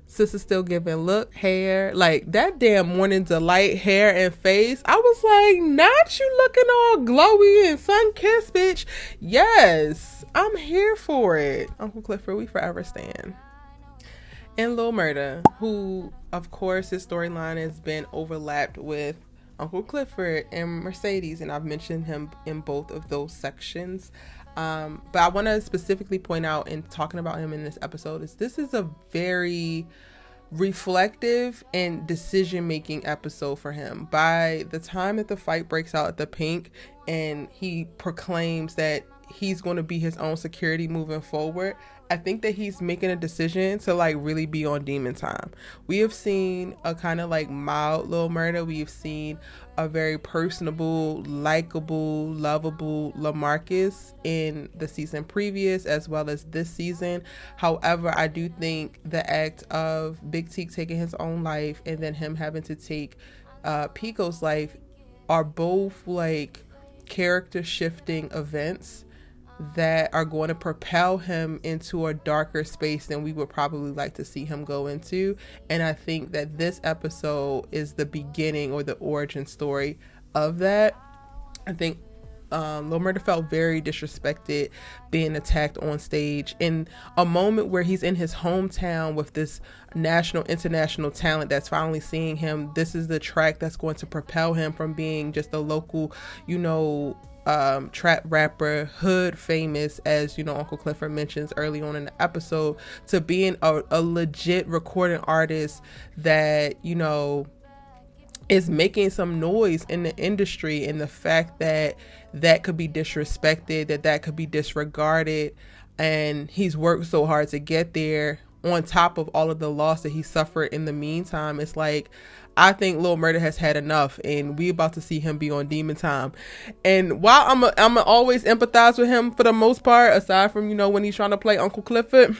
Sis is still giving look, hair, like that damn Morning Delight hair and face. I was like, not you looking all glowy and sun-kissed, bitch. Yes, I'm here for it. Uncle Clifford, we forever stand. And Lil Murda, who, of course, his storyline has been overlapped with Uncle Clifford and Mercedes, and I've mentioned him in both of those sections. But I want to specifically point out in talking about him in this episode is this is a very reflective and decision-making episode for him. By the time that the fight breaks out at the Pink and he proclaims that he's going to be his own security moving forward, I think that he's making a decision to like really be on demon time. We have seen a kind of like mild Lil Murda. We've seen a very personable, likable, lovable LaMarcus in the season previous as well as this season. However, I do think the act of Big T taking his own life and then him having to take Pico's life are both like character shifting events that are going to propel him into a darker space than we would probably like to see him go into. And I think that this episode is the beginning or the origin story of that. I think Lil Murda felt very disrespected being attacked on stage in a moment where he's in his hometown with this national, international talent that's finally seeing him. This is the track that's going to propel him from being just a local, you know, trap rapper, hood famous, as you know Uncle Clifford mentions early on in the episode, to being a legit recording artist that, you know, is making some noise in the industry. And the fact that that could be disrespected, that could be disregarded, and he's worked so hard to get there on top of all of the loss that he suffered in the meantime. It's like, I think Lil Murda has had enough, and we about to see him be on demon time. And while I'm always empathize with him for the most part, aside from, you know, when he's trying to play Uncle Clifford,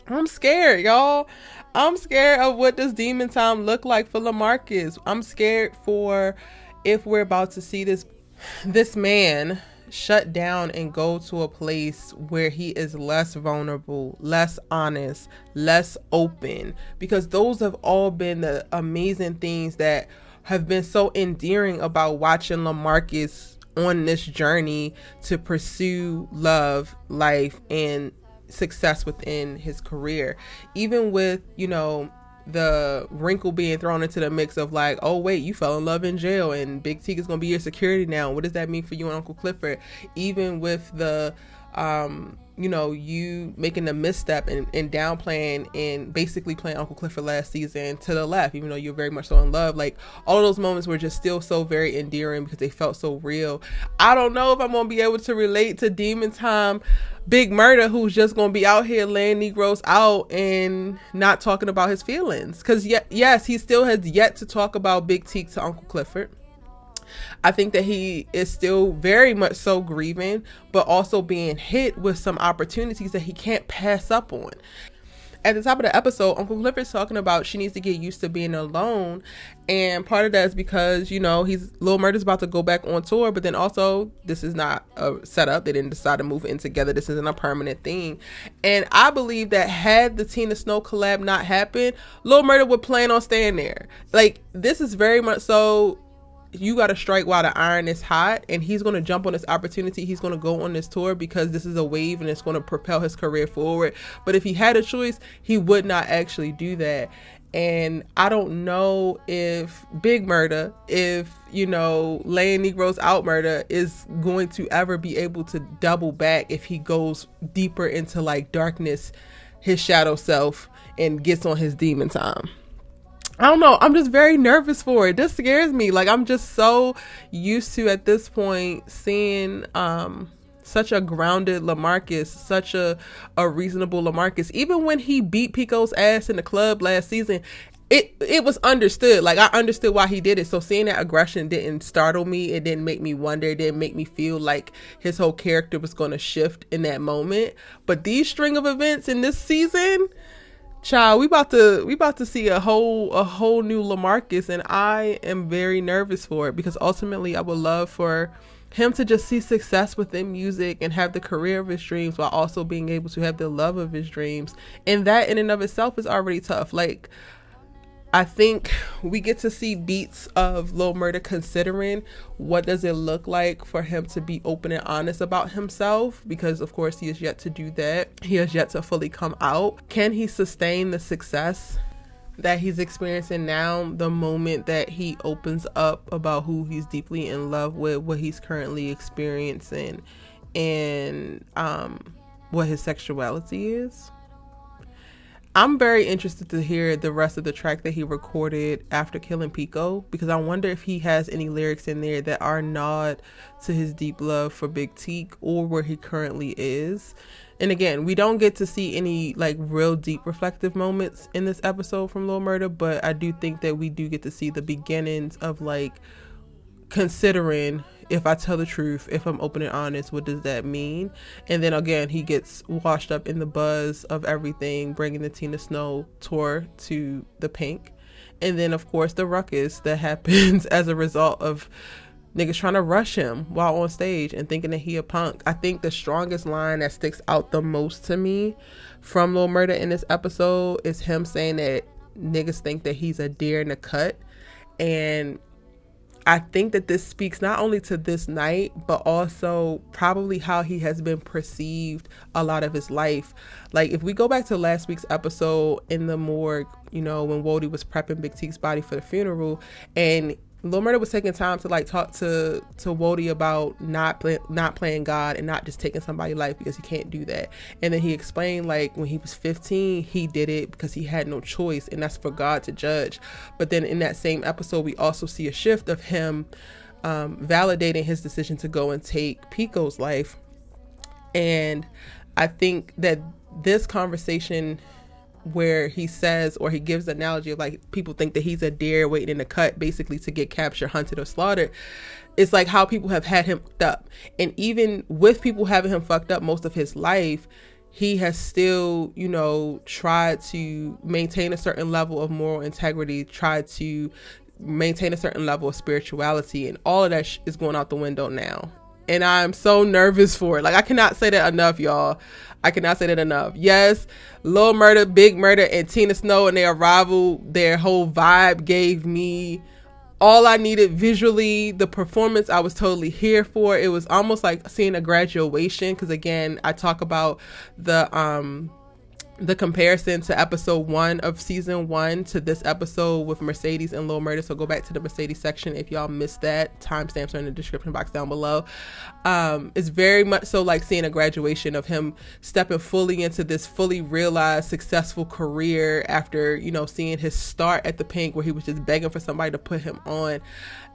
I'm scared, y'all. I'm scared of what does demon time look like for LaMarcus. I'm scared for if we're about to see this man shut down and go to a place where he is less vulnerable, less honest, less open, because those have all been the amazing things that have been so endearing about watching LaMarcus on this journey to pursue love, life, and success within his career, even with, you know, the wrinkle being thrown into the mix of like, oh wait, you fell in love in jail and Big T is gonna be your security now. What does that mean for you and Uncle Clifford? Even with the you know, you making the misstep and downplaying and basically playing Uncle Clifford last season to the left, even though you're very much so in love. Like, all of those moments were just still so very endearing because they felt so real. I don't know if I'm gonna be able to relate to Demon Time Big Murda, who's just gonna be out here laying Negroes out and not talking about his feelings, because yes, he still has yet to talk about Big T to Uncle Clifford. I think that he is still very much so grieving, but also being hit with some opportunities that he can't pass up on. At the top of the episode, Uncle Clifford's talking about she needs to get used to being alone. And part of that is because, you know, Lil Murda's about to go back on tour, but then also this is not a setup. They didn't decide to move in together. This isn't a permanent thing. And I believe that had the Tina Snow collab not happened, Lil Murda would plan on staying there. Like, this is very much so, you got to strike while the iron is hot, and he's going to jump on this opportunity. He's going to go on this tour because this is a wave and it's going to propel his career forward. But if he had a choice, he would not actually do that. And I don't know if Big Murda, if, you know, laying Negroes out Murda is going to ever be able to double back if he goes deeper into like darkness, his shadow self, and gets on his demon time. I don't know. I'm just very nervous for it. This scares me. Like, I'm just so used to, at this point, seeing such a grounded LaMarcus, such a reasonable LaMarcus. Even when he beat Pico's ass in the club last season, it was understood. Like, I understood why he did it. So seeing that aggression didn't startle me. It didn't make me wonder. It didn't make me feel like his whole character was going to shift in that moment. But these string of events in this season, child, we about to see a whole new LaMarcus, and I am very nervous for it, because ultimately I would love for him to just see success within music and have the career of his dreams while also being able to have the love of his dreams. And that in and of itself is already tough. Like, I think we get to see beats of Lil Murda considering what does it look like for him to be open and honest about himself, because of course he is yet to do that. He has yet to fully come out. Can he sustain the success that he's experiencing now the moment that he opens up about who he's deeply in love with, what he's currently experiencing, and what his sexuality is? I'm very interested to hear the rest of the track that he recorded after killing Pico, because I wonder if he has any lyrics in there that are nod to his deep love for Big Teak or where he currently is. And again, we don't get to see any like real deep reflective moments in this episode from Lil Murda, but I do think that we do get to see the beginnings of like considering, if I tell the truth, if I'm open and honest, what does that mean? And then again, he gets washed up in the buzz of everything, bringing the Tina Snow tour to the Pink. And then of course the ruckus that happens as a result of niggas trying to rush him while on stage and thinking that he a punk. I think the strongest line that sticks out the most to me from Lil Murda in this episode is him saying that niggas think that he's a deer in the cut. And I think that this speaks not only to this night, but also probably how he has been perceived a lot of his life. Like, if we go back to last week's episode in the morgue, you know, when Wody was prepping Big T's body for the funeral, and Lil Murda was taking time to like talk to Wody about not playing God and not just taking somebody's life, because he can't do that. And then he explained like when he was 15, he did it because he had no choice, and that's for God to judge. But then in that same episode, we also see a shift of him validating his decision to go and take Pico's life. And I think that this conversation where he says, or he gives the analogy of like people think that he's a deer waiting in the cut basically to get captured, hunted, or slaughtered, it's like how people have had him fucked up. And even with people having him fucked up most of his life, he has still, you know, tried to maintain a certain level of moral integrity, tried to maintain a certain level of spirituality, and all of that is going out the window now. And I'm so nervous for it. Like, I cannot say that enough, y'all. I cannot say that enough. Yes, Lil Murda, Big Murda, and Tina Snow and their arrival, their whole vibe gave me all I needed visually. The performance I was totally here for. It was almost like seeing a graduation, because again, I talk about the comparison to episode 1 of season 1 to this episode with Mercedes and Lil Murda. So go back to the Mercedes section if y'all missed that. Timestamps are in the description box down below. It's very much so like seeing a graduation of him stepping fully into this fully realized successful career after, you know, seeing his start at the Pink where he was just begging for somebody to put him on.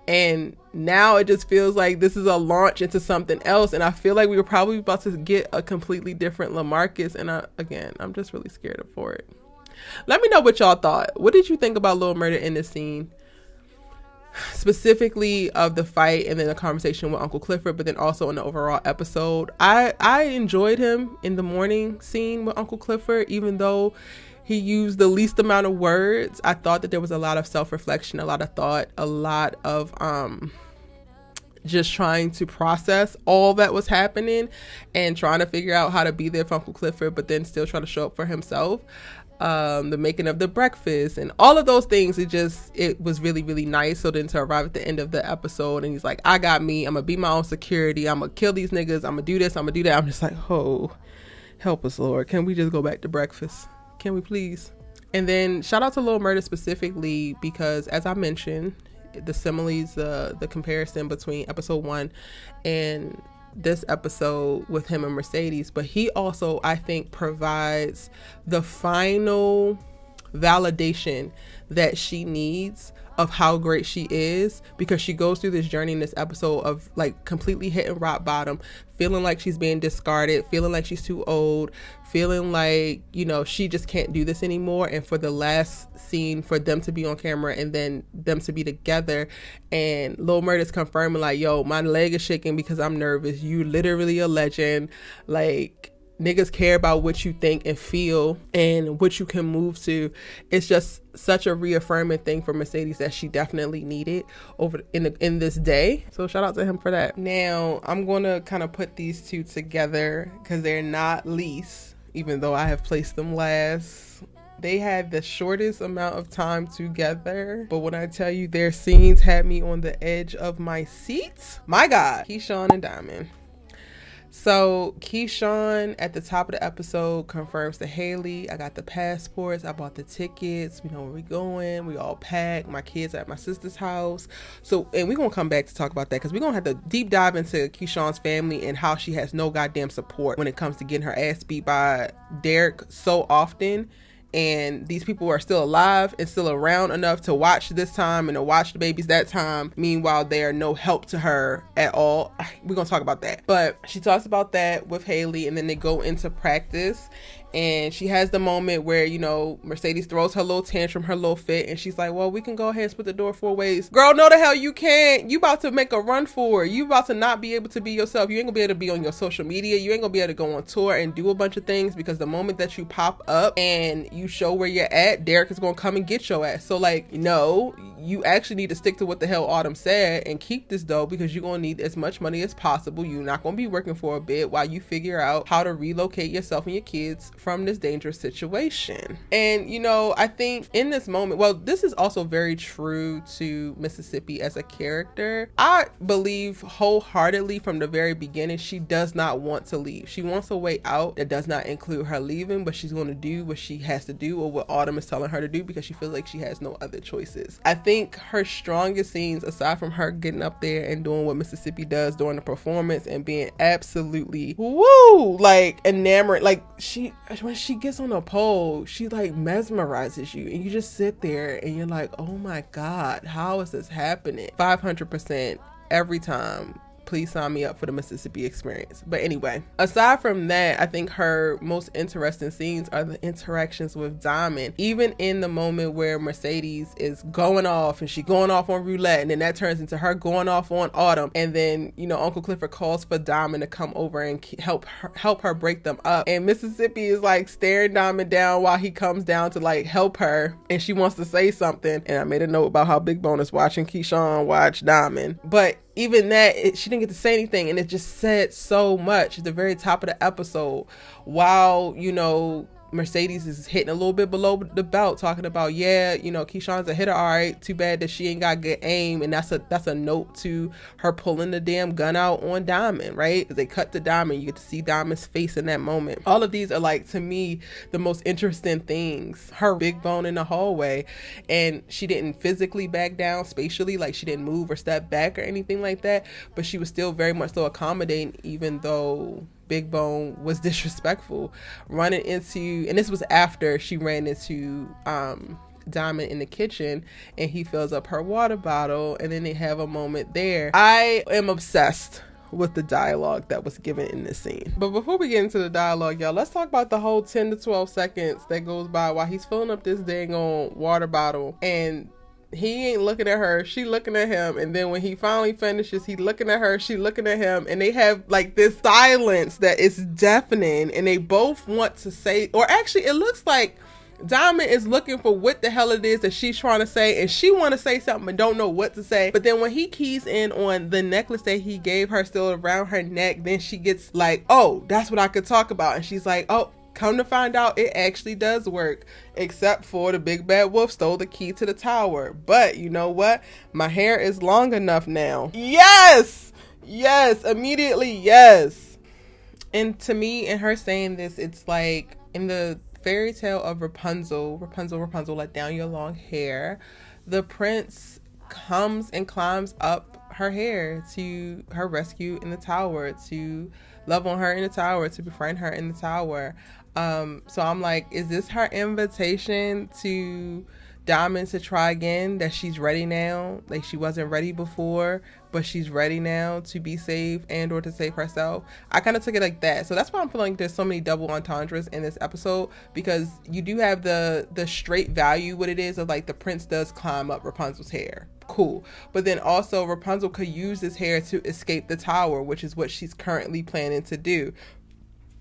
And now it just feels like this is a launch into something else. And I feel like we were probably about to get a completely different LaMarcus. And I'm just really scared for it. Let me know what y'all thought. What did you think about Lil Murda in this scene? Specifically of the fight and then the conversation with Uncle Clifford, but then also in the overall episode. I enjoyed him in the morning scene with Uncle Clifford, even though he used the least amount of words. I thought that there was a lot of self-reflection, a lot of thought, a lot of just trying to process all that was happening and trying to figure out how to be there for Uncle Clifford, but then still try to show up for himself. The making of the breakfast and all of those things, it was really, really nice. So then to arrive at the end of the episode and he's like, I got me, I'm gonna be my own security, I'm gonna kill these niggas, I'm gonna do this, I'm gonna do that. I'm just like, oh, help us, Lord. Can we just go back to breakfast? Can we please? And then shout out to Lil Murda specifically because, as I mentioned, the similes, the comparison between episode 1 and this episode with him and Mercedes, but he also, I think, provides the final validation that she needs of how great she is, because she goes through this journey in this episode of like completely hitting rock bottom, feeling like she's being discarded, feeling like she's too old, feeling like, you know, she just can't do this anymore. And for the last scene, for them to be on camera and then them to be together, and Lil Murda's confirming like, yo, my leg is shaking because I'm nervous. You literally a legend. Like, niggas care about what you think and feel and what you can move to. It's just such a reaffirming thing for Mercedes that she definitely needed over in this day. So shout out to him for that. Now I'm going to kind of put these two together because they're not least, even though I have placed them last. They had the shortest amount of time together, but when I tell you their scenes had me on the edge of my seat, my God, Keyshawn and Diamond. So Keyshawn at the top of the episode confirms to Haley, I got the passports, I bought the tickets, we know where we're going, we all packed, my kids are at my sister's house. So, and we're gonna come back to talk about that because we're gonna have to deep dive into Keyshawn's family and how she has no goddamn support when it comes to getting her ass beat by Derek so often. And these people are still alive and still around enough to watch this time and to watch the babies that time. Meanwhile, they are no help to her at all. We're going to talk about that. But she talks about that with Haley, and then they go into practice. And she has the moment where, you know, Mercedes throws her little tantrum, her little fit, and she's like, well, we can go ahead and split the door 4 ways. Girl, no the hell you can't. You about to make a run for it. You about to not be able to be yourself. You ain't gonna be able to be on your social media. You ain't gonna be able to go on tour and do a bunch of things, because the moment that you pop up and you show where you're at, Derek is gonna come and get your ass. So like, no, you actually need to stick to what the hell Autumn said and keep this dough, because you're gonna need as much money as possible. You're not gonna be working for a bit while you figure out how to relocate yourself and your kids from this dangerous situation. And you know, I think in this moment, well, this is also very true to Mississippi as a character. I believe wholeheartedly from the very beginning she does not want to leave. She wants a way out that does not include her leaving, but she's going to do what she has to do or what Autumn is telling her to do, because she feels like she has no other choices. I think her strongest scenes, aside from her getting up there and doing what Mississippi does during the performance and being absolutely woo, like enamored, like when she gets on a pole, she like mesmerizes you and you just sit there and you're like, oh my God, how is this happening? 500% every time. Please sign me up for the Mississippi experience. But anyway, aside from that, I think her most interesting scenes are the interactions with Diamond. Even in the moment where Mercedes is going off and she going off on Roulette, and then that turns into her going off on Autumn, and then, you know, Uncle Clifford calls for Diamond to come over and help her break them up, and Mississippi is like staring Diamond down while he comes down to like help her, and she wants to say something. And I made a note about how Big Bone is watching Keyshawn watch Diamond, but even that, she didn't get to say anything, and it just said so much at the very top of the episode. While, you know, Mercedes is hitting a little bit below the belt, talking about, yeah, you know, Keyshawn's a hitter, all right, too bad that she ain't got good aim. And that's a note to her pulling the damn gun out on Diamond, right? As they cut to Diamond, you get to see Diamond's face in that moment. All of these are, like, to me, the most interesting things. Her big bone in the hallway, and she didn't physically back down spatially, like she didn't move or step back or anything like that, but she was still very much so accommodating, even though Big Bone was disrespectful, running into, and this was after she ran into Diamond in the kitchen, and he fills up her water bottle, and then they have a moment there. I am obsessed with the dialogue that was given in this scene. But before we get into the dialogue, y'all, let's talk about the whole 10 to 12 seconds that goes by while he's filling up this dang on water bottle, and he ain't looking at her, she looking at him, and then when he finally finishes, he looking at her, she looking at him, and they have like this silence that is deafening, and they both want to say, or actually it looks like Diamond is looking for what the hell it is that she's trying to say, and she want to say something but don't know what to say. But then when he keys in on the necklace that he gave her still around her neck, then she gets like, oh, that's what I could talk about. And she's like, oh, come to find out, it actually does work, except for the big bad wolf stole the key to the tower. But you know what? My hair is long enough now. Yes! Yes! Immediately, yes! And to me, in her saying this, it's like in the fairy tale of Rapunzel, let down your long hair, the prince comes and climbs up her hair to her rescue in the tower, to love on her in the tower, to befriend her in the tower. So I'm like, is this her invitation to Diamond to try again, that she's ready now, like she wasn't ready before, but she's ready now to be saved and or to save herself? I kind of took it like that. So that's why I'm feeling like there's so many double entendres in this episode, because you do have the straight value, what it is, of like the prince does climb up Rapunzel's hair, cool, but then also Rapunzel could use this hair to escape the tower, which is what she's currently planning to do,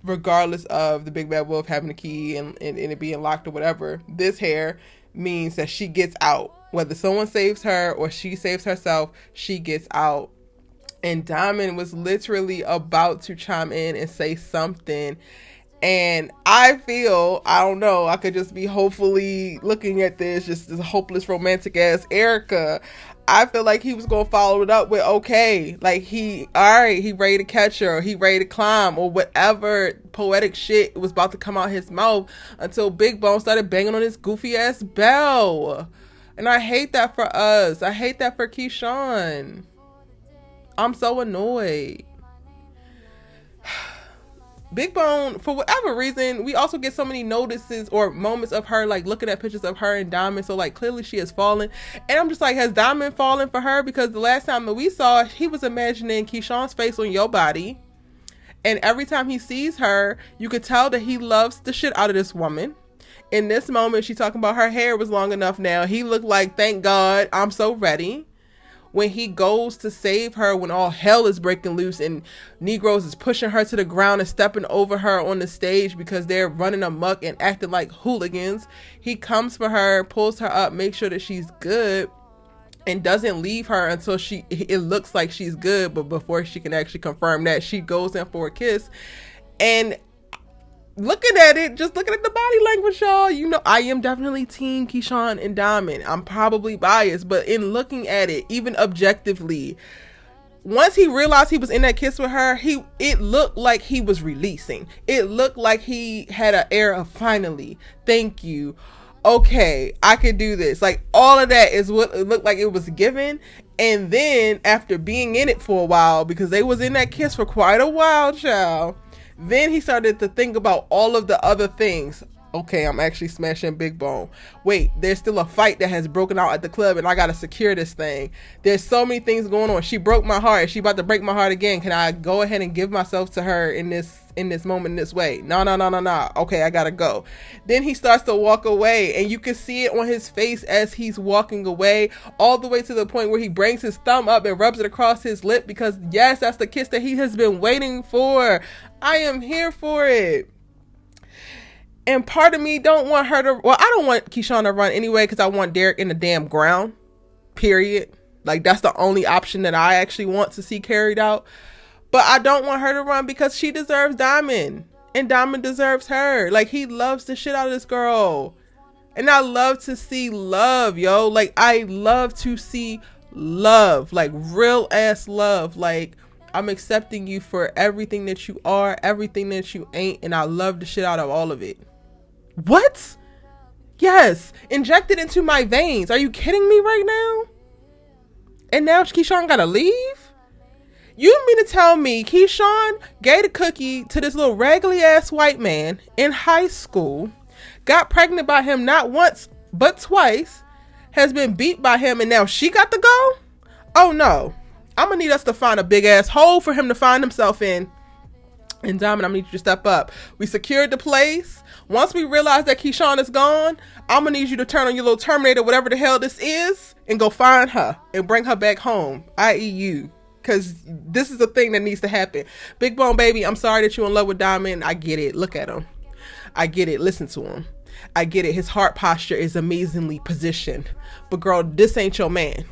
regardless of the big bad wolf having the key and it being locked or whatever. This hair means that she gets out. Whether someone saves her or she saves herself, she gets out. And Diamond was literally about to chime in and say something, and I feel, I don't know, I could just be hopefully looking at this, just this hopeless romantic ass Erica. I feel like he was gonna follow it up with, okay, like alright, he ready to catch her, or he ready to climb, or whatever poetic shit was about to come out his mouth, until Big Bone started banging on his goofy ass bell. And I hate that for us. I hate that for Keyshawn. I'm so annoyed. Big Bone, for whatever reason, we also get so many notices or moments of her like looking at pictures of her and Diamond, so like clearly she has fallen, and I'm just like, has Diamond fallen for her? Because the last time that we saw, he was imagining Keyshawn's face on your body, and every time he sees her, you could tell that he loves the shit out of this woman. In this moment, she's talking about her hair was long enough now. He looked like, thank God, I'm so ready. When he goes to save her, when all hell is breaking loose and Negroes is pushing her to the ground and stepping over her on the stage because they're running amok and acting like hooligans, he comes for her, pulls her up, makes sure that she's good, and doesn't leave her until it looks like she's good. But before she can actually confirm that, she goes in for a kiss. And looking at it, just looking at the body language, y'all, you know, I am definitely team Keyshawn and Diamond. I'm probably biased, but in looking at it, even objectively, once he realized he was in that kiss with her, it looked like he was releasing. It looked like he had an air of, finally, thank you, okay, I could do this. Like, all of that is what it looked like it was given. And then after being in it for a while, because they was in that kiss for quite a while, child, then he started to think about all of the other things. Okay, I'm actually smashing Big Bone. Wait, there's still a fight that has broken out at the club, and I gotta secure this thing. There's so many things going on. She broke my heart. She about to break my heart again. Can I go ahead and give myself to her in this moment, in this way? No. Okay, I gotta go. Then he starts to walk away, and you can see it on his face as he's walking away, all the way to the point where he brings his thumb up and rubs it across his lip, because yes, that's the kiss that he has been waiting for. I am here for it. And part of me don't want her to, well, I don't want Keyshawn to run anyway, because I want Derek in the damn ground, period. Like, that's the only option that I actually want to see carried out. But I don't want her to run because she deserves Diamond. And Diamond deserves her. Like, he loves the shit out of this girl. And I love to see love, yo. Like, I love to see love. Like, real ass love. Like, I'm accepting you for everything that you are, everything that you ain't, and I love the shit out of all of it. What? Yes. Inject it into my veins. Are you kidding me right now? And now Keyshawn gotta leave? You mean to tell me Keyshawn gave a cookie to this little raggedy ass white man in high school, got pregnant by him not once but twice, has been beat by him, and now she got to go? Oh no. I'm gonna need us to find a big ass hole for him to find himself in. And Diamond, I'm gonna need you to step up. We secured the place. Once we realize that Keyshawn is gone, I'm gonna need you to turn on your little Terminator, whatever the hell this is, and go find her and bring her back home, i.e. you. Because this is a thing that needs to happen. Big Bone Baby, I'm sorry that you're in love with Diamond. I get it. Look at him. I get it. Listen to him. I get it. His heart posture is amazingly positioned. But girl, this ain't your man.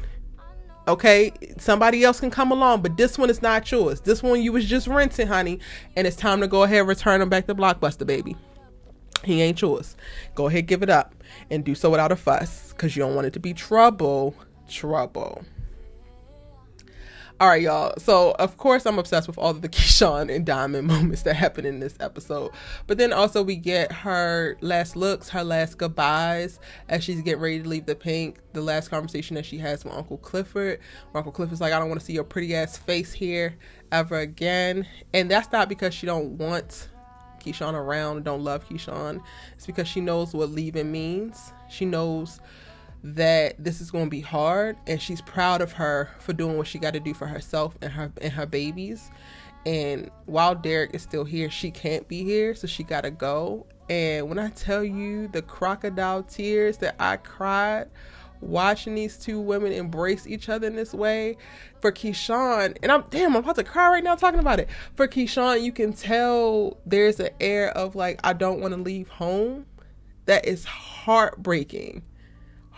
Okay? Somebody else can come along, but this one is not yours. This one you was just renting, honey. And it's time to go ahead and return him back to Blockbuster, baby. He ain't yours. Go ahead, give it up. And do so without a fuss. Because you don't want it to be trouble. Trouble. All right, y'all. So, of course, I'm obsessed with all of the Keyshawn and Diamond moments that happen in this episode. But then also we get her last looks, her last goodbyes as she's getting ready to leave the pink. The last conversation that she has with Uncle Clifford. Where Uncle Clifford's like, I don't want to see your pretty ass face here ever again. And that's not because she don't want Keyshawn around, don't love Keyshawn. It's because she knows what leaving means. She knows that this is going to be hard, and she's proud of her for doing what she got to do for herself and her babies. And while Derek is still here, she can't be here, so she got to go. And when I tell you the crocodile tears that I cried watching these two women embrace each other in this way for Keyshawn, and I'm about to cry right now talking about it. For Keyshawn, you can tell there's an air of like, I don't want to leave home. That is heartbreaking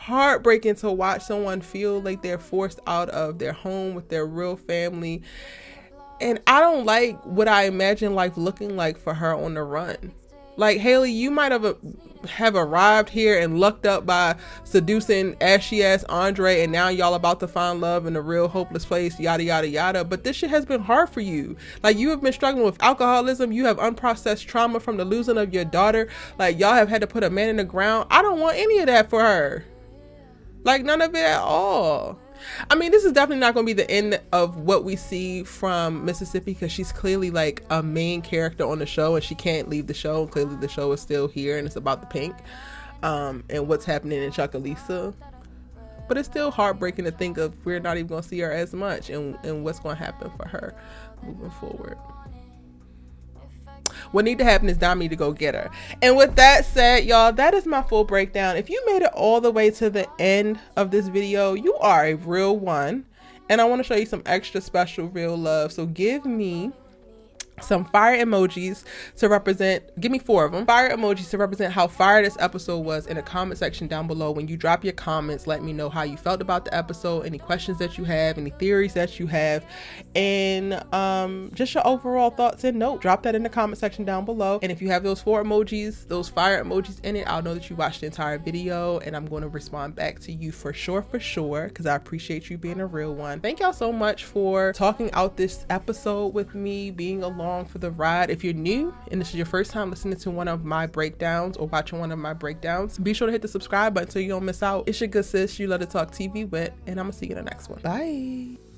to watch someone feel like they're forced out of their home with their real family. And I don't like what I imagine life looking like for her on the run. Like, Haley, you might have arrived here and lucked up by seducing ashy ass Andre, and now y'all about to find love in a real hopeless place, yada yada yada. But this shit has been hard for you. Like, you have been struggling with alcoholism. You have unprocessed trauma from the losing of your daughter. Like, y'all have had to put a man in the ground. I don't want any of that for her. Like, none of it at all. I mean, this is definitely not going to be the end of what we see from Mississippi, because she's clearly like a main character on the show and she can't leave the show. And clearly the show is still here and it's about the pink and what's happening in Chucalissa. But it's still heartbreaking to think of we're not even going to see her as much and what's going to happen for her moving forward. What need to happen is Dom need to go get her. And with that said, y'all, that is my full breakdown. If you made it all the way to the end of this video, you are a real one. And I want to show you some extra special real love. So give me some fire emojis to represent, give me 4 of them, fire emojis to represent how fire this episode was in the comment section down below. When you drop your comments, let me know how you felt about the episode, any questions that you have, any theories that you have, and just your overall thoughts and note. Drop that in the comment section down below. And if you have those 4 emojis, those fire emojis in it, I'll know that you watched the entire video and I'm going to respond back to you for sure, because I appreciate you being a real one. Thank y'all so much for talking out this episode with me, being along for the ride. If you're new and this is your first time listening to one of my breakdowns or watching one of my breakdowns, be sure to hit the subscribe button so you don't miss out. It's your good sis, you love to talk TV with, and I'm gonna see you in the next one. Bye.